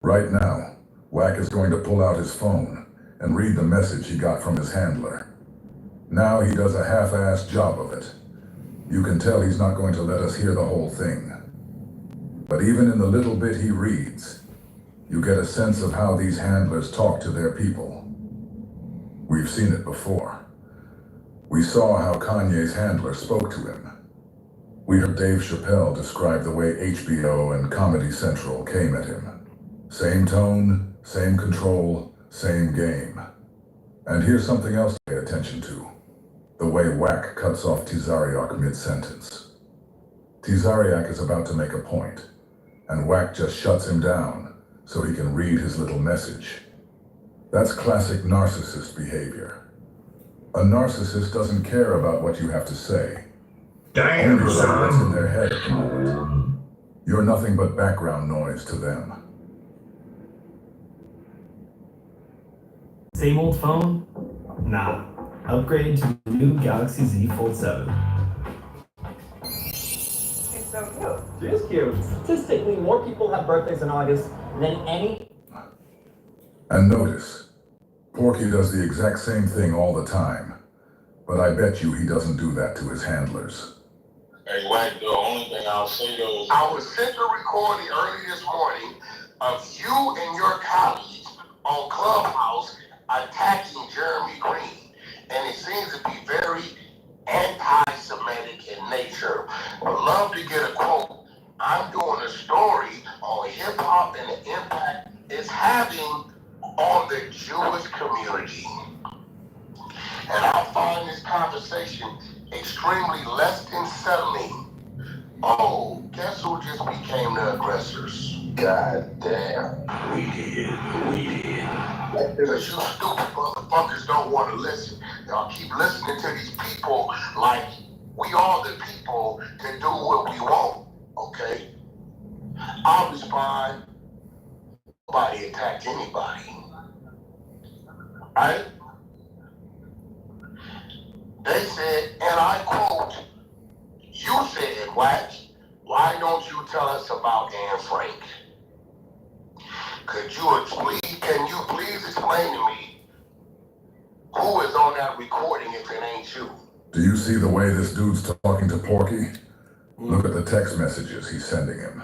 Right now, Wack is going to pull out his phone and read the message he got from his handler. Now he does a half-assed job of it. You can tell he's not going to let us hear the whole thing. But even in the little bit he reads, you get a sense of how these handlers talk to their people. We've seen it before. We saw how Kanye's handler spoke to him. We heard Dave Chappelle describe the way HBO and Comedy Central came at him. Same tone, same control, same game. And here's something else to pay attention to. The way Wack cuts off Tizariak mid-sentence. Tizariak is about to make a point, and Wack just shuts him down so he can read his little message. That's classic narcissist behavior. A narcissist doesn't care about what you have to say. Damn, only about what's son. in their head at the moment. You're nothing but background noise to them. Same old phone? Nah. Upgrade to the new Galaxy Z Fold 7. It's so cute. She is cute. Statistically, more people have birthdays in August than any... And notice, Porky does the exact same thing all the time. But I bet you he doesn't do that to his handlers. Hey, Wack, the only thing I'll say though is... I was sent a recording early this morning of you and your colleagues on Clubhouse attacking Jeremy Green. And it seems to be very anti-Semitic in nature. I'd love to get a quote. I'm doing a story on hip-hop and the impact it's having on the Jewish community. And I find this conversation extremely less than settling. Oh, guess who just became the aggressors? God damn. We did. Because you stupid motherfuckers don't want to listen. Y'all keep listening to these people like we are the people to do what we want, okay? I'll respond. Nobody attacked anybody. Right? They said, and I quote, you said, Wack, why don't you tell us about Anne Frank? Can you please explain to me who is on that recording if it ain't you? Do you see the way this dude's talking to Porky? Look at the text messages he's sending him.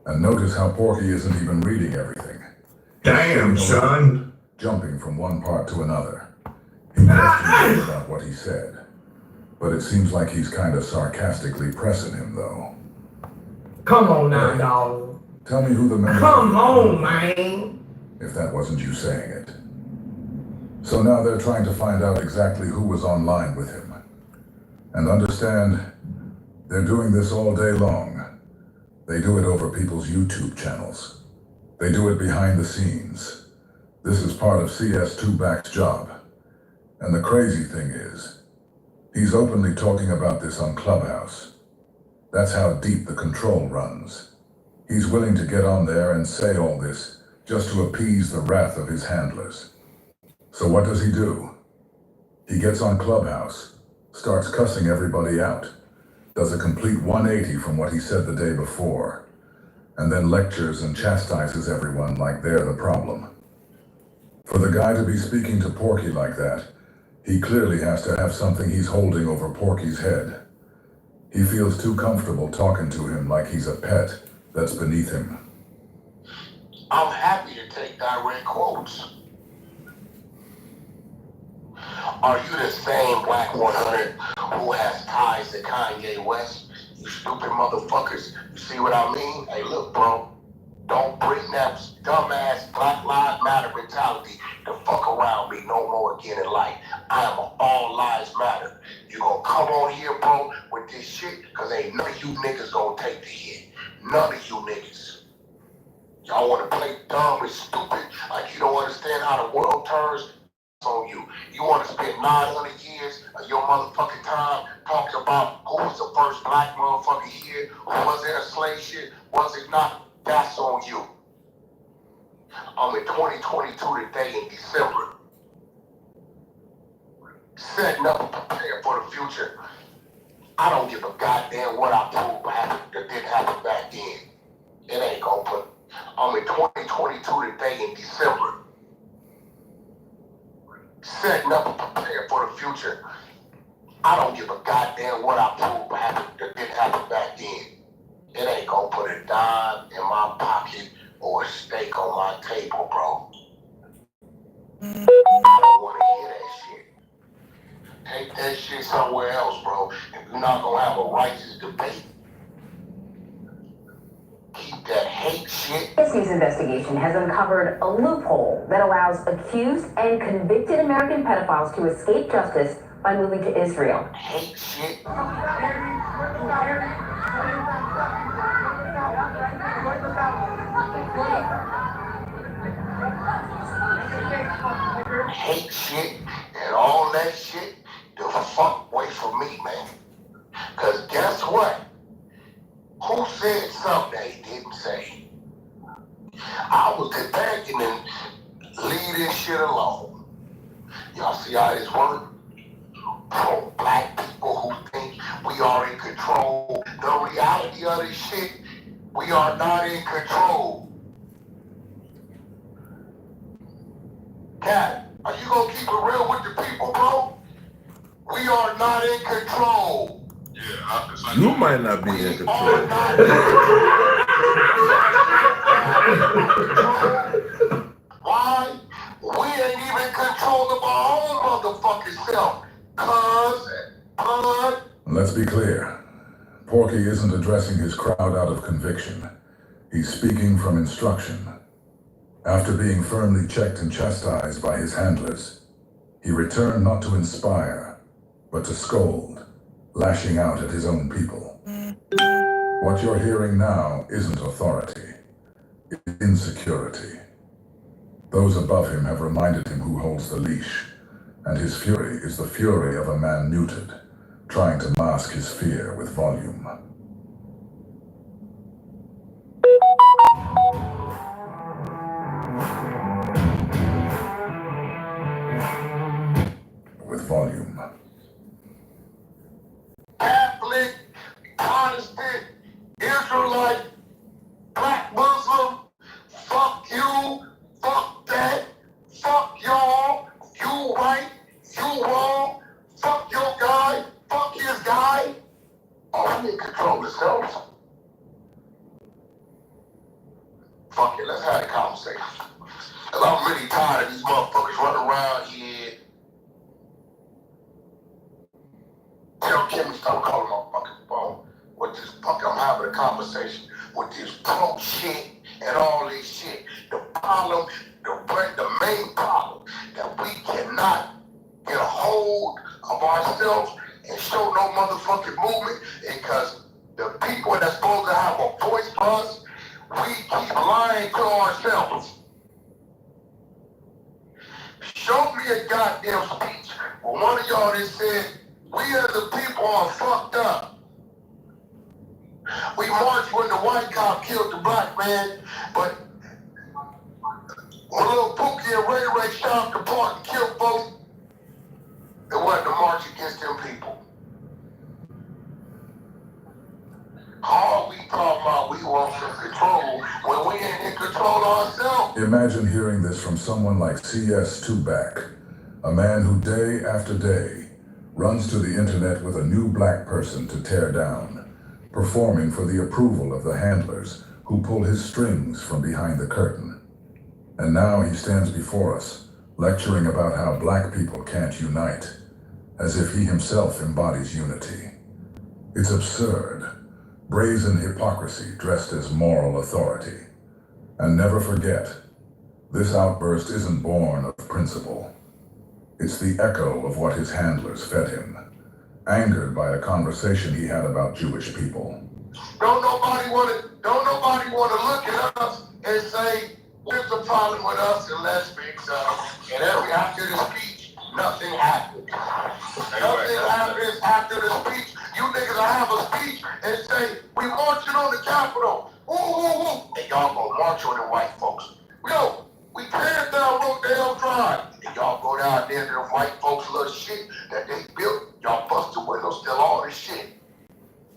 And notice how Porky isn't even reading everything. Damn, son. Jumping from one part to another. He questions about what he said. But it seems like he's kind of sarcastically pressing him, though. Come on now, dog. Tell me who the member Come on, man. If that wasn't you saying it. So now they're trying to find out exactly who was online with him. And understand, they're doing this all day long. They do it over people's YouTube channels. They do it behind the scenes. This is part of CS2-back's job. And the crazy thing is, he's openly talking about this on Clubhouse. That's how deep the control runs. He's willing to get on there and say all this just to appease the wrath of his handlers. So what does he do? He gets on Clubhouse, starts cussing everybody out, does a complete 180 from what he said the day before, and then lectures and chastises everyone like they're the problem. For the guy to be speaking to Porky like that, he clearly has to have something he's holding over Porky's head. He feels too comfortable talking to him like he's a pet that's beneath him. I'm happy to take direct quotes. Are you the same Black 100 who has ties to Kanye West? You stupid motherfuckers. You see what I mean? Hey, look, bro. Don't bring that dumbass Black Lives Matter mentality to fuck around me no more again in life. I am an all lives matter. You gonna come on here, bro, with this shit? Cause ain't none of you niggas gonna take the hit. None of you niggas. Y'all wanna play dumb and stupid like you don't understand how the world turns on you. You wanna spend 900 years of your motherfucking time talking about who was the first black motherfucker here, who was there a slave shit, was it not? That's on you. I'm in 2022 today in December. Setting up and preparing for the future. I don't give a goddamn what I proved happened that didn't happen back then. It ain't gonna put. I'm in 2022 today in December. Setting up and preparing for the future. I don't give a goddamn what I proved happened that didn't happen back then. It ain't gonna put a dime in my pocket or a steak on my table, bro. I don't wanna hear that shit. Take that shit somewhere else, bro. If you're not gonna have a righteous debate, keep that hate shit. This news investigation has uncovered a loophole that allows accused and convicted American pedophiles to escape justice by moving to Israel. Hate shit. Hate shit and all that shit, the fuck away from me, man. Cause guess what? Who said something they didn't say? I was begging and leaving shit alone. Y'all see how this works? Pro-black people who think we are in control. The reality of this shit, we are not in control. Cat, are you gonna keep it real with the people, bro? We are not in control. Yeah, You might not be in control. Why? We ain't even in control of our own motherfucking self. Let's be clear. Porky isn't addressing his crowd out of conviction. He's speaking from instruction. After being firmly checked and chastised by his handlers, he returned not to inspire, but to scold, lashing out at his own people. What you're hearing now isn't authority, it's insecurity. Those above him have reminded him who holds the leash, and his fury is the fury of a man muted, trying to mask his fear with volume. With volume. Catholic, Protestant, Israelite, Black Muslim, fuck you, fuck that, fuck y'all, you right, you wrong, fuck your guy, had a conversation. Cause I'm really tired of these motherfuckers running around here. Tell Kimmy stop calling my fucking phone. With this fucking, I'm having a conversation with this punk shit and all this shit. The problem, the main problem, that we cannot get a hold of ourselves and show no motherfucking movement, because the people that's supposed to have a voice for us, we keep lying to ourselves. Show me a goddamn speech where one of y'all that said, we as the people are fucked up. We marched when the white cop killed the black man, but when little Pookie and Ray Ray shot up the park and killed folks, it wasn't a march against them people. All we talking about, we want some control when we ain't in control ourselves. Imagine hearing this from someone like C.S. Tubac, a man who day after day runs to the internet with a new black person to tear down, performing for the approval of the handlers who pull his strings from behind the curtain. And now he stands before us, lecturing about how black people can't unite, as if he himself embodies unity. It's absurd. Brazen hypocrisy dressed as moral authority. And never forget, this outburst isn't born of principle. It's the echo of what his handlers fed him, angered by a conversation he had about Jewish people. Don't nobody want to look at us and say, what's the problem with us, and let's fix up. And after the speech, nothing happens. Nothing happens after the speech. You niggas will have a speech and say, we marching on the Capitol. Woo, woo, woo. And y'all gonna march on the white folks. Yo, we tear down Rodale Drive. And y'all go down there to the white folks' little shit that they built. Y'all bust the windows, steal all this shit.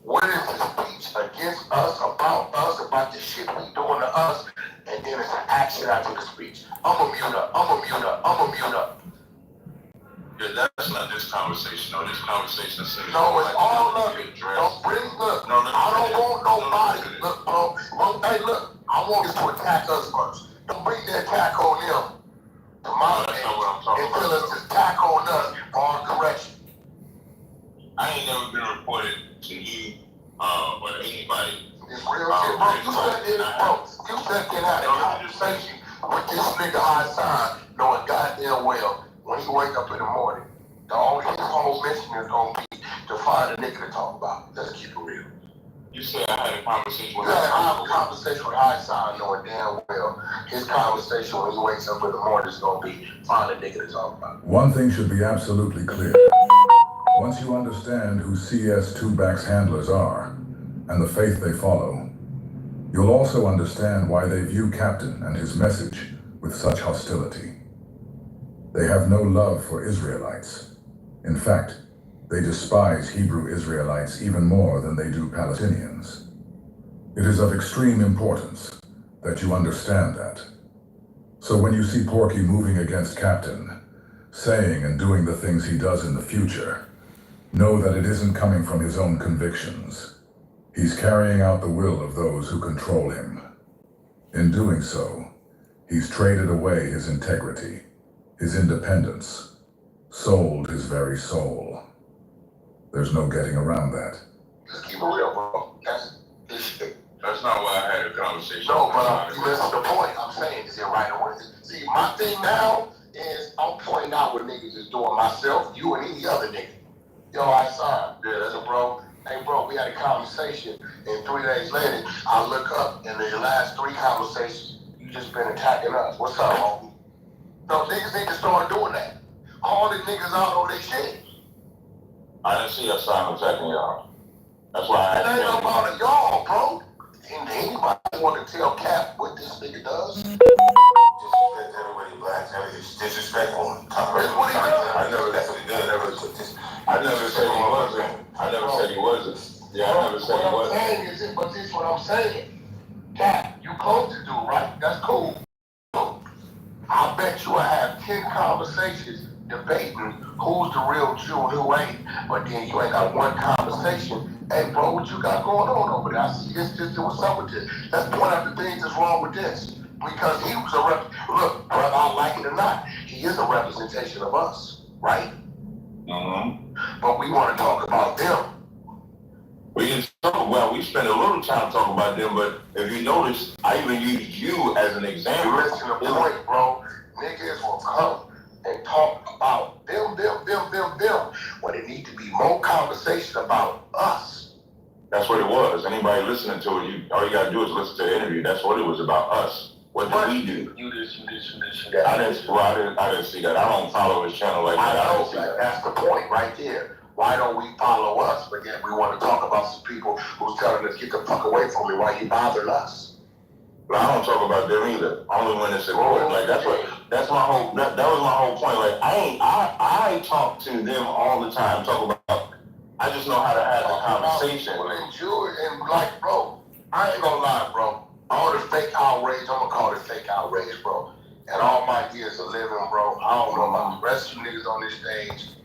What is the speech against us, about the shit we doing to us? And then it's an action after the speech. I'ma mute up. Yeah, that's not this conversation. No, this conversation is no, it's all of it. Don't bring look. I don't want nobody. Look, bro. Hey, look. I want you to attack us first. Don't bring the attack on them to my page until it's an attack on us for our correction. I ain't never been reported to you or anybody. It's real shit, bro. You sat there, bro. You sat there and had a conversation with this nigga Hassan, knowing goddamn well when he wake up in the morning, the only his whole mission is gonna be to find a nigga to talk about. Let's keep it real. You said I had a conversation with You had to have a conversation with Hassan, knowing damn well his conversation when he wakes up in the morning is gonna be find a nigga to talk about. One thing should be absolutely clear. Once you understand who C.S. Tubac's handlers are and the faith they follow, you'll also understand why they view Captain and his message with such hostility. They have no love for Israelites. In fact, they despise Hebrew Israelites even more than they do Palestinians. It is of extreme importance that you understand that. So when you see Porky moving against Captain, saying and doing the things he does in the future, know that it isn't coming from his own convictions. He's carrying out the will of those who control him. In doing so, he's traded away his integrity, his independence, sold his very soul. There's no getting around that. Just keep it real, bro. That's not why I had a conversation. No, but you listen to the point I'm saying is it right away. See, my thing now is I'm pointing out what niggas is doing, myself, you, and any other nigga. Yo, I signed. Yeah, that's a bro. Hey, bro, we had a conversation, and 3 days later, I look up, and in the last 3 conversations, you just been attacking us. What's up, homie? No, niggas need to start doing that. All the niggas out on their shit. I didn't see us attacking y'all. That's why I It ain't about y'all, bro. And anybody want to tell Cap what this nigga does? Disrespect everybody black. It's disrespectful. That's what he does. I never said he does. I never said he wasn't. I never said he wasn't. Yeah, I never said he wasn't. What I'm saying is, but this is what I'm saying. Cap, you close to do, right? That's cool. I bet you I have 10 conversations debating who's the real Jew and who ain't, but then you ain't got one conversation. Hey, bro, what you got going on over there? I see this, what's up with this? Let's point out the things that's wrong with this. Because he was look, whether I like it or not, he is a representation of us, right? But we want to talk about them. We spent a little time talking about them, but if you notice, I even used you as an example. Listen to the point, bro. Niggas will come and talk about them. When it need to be more conversation about us. That's what it was. Anybody listening to it, all you gotta do is listen to the interview. That's what it was about, us. What did we do? You this, that. I didn't see that. I don't follow his channel like that. I know, that's the point right there. Why don't we follow us, but yet we want to talk about some people who's telling us, get the fuck away from me, why you bothering us? But I don't talk about them either. Only when it's important. Like that's my whole that was my whole point. Like I talk to them all the time, talk about I just know how to have a conversation. And like, bro, I ain't gonna lie, bro. All the fake outrage, I'm gonna call it fake outrage, bro. And all my years of living, bro, I don't know about the rest of you niggas on this stage.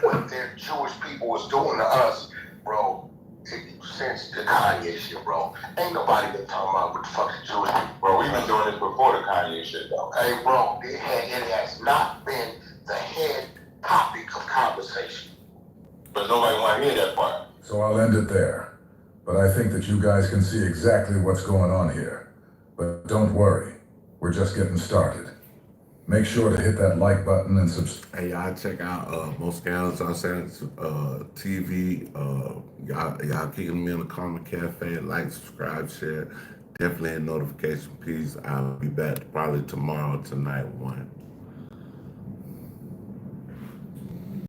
What their Jewish people was doing to us, bro, since the Kanye shit, bro. Ain't nobody been talking about what the fuck is Jewish people. Bro, we've been doing this before the Kanye shit, though. Hey, bro, it has not been the head topic of conversation. But nobody want to hear that part. So I'll end it there. But I think that you guys can see exactly what's going on here. But don't worry, we're just getting started. Make sure to hit that like button and subscribe. Hey, y'all check out Most Scandals on TV. Y'all keeping me in the Karma Cafe. Like, subscribe, share. Definitely a notification, please. I'll be back probably tomorrow, tonight, 1.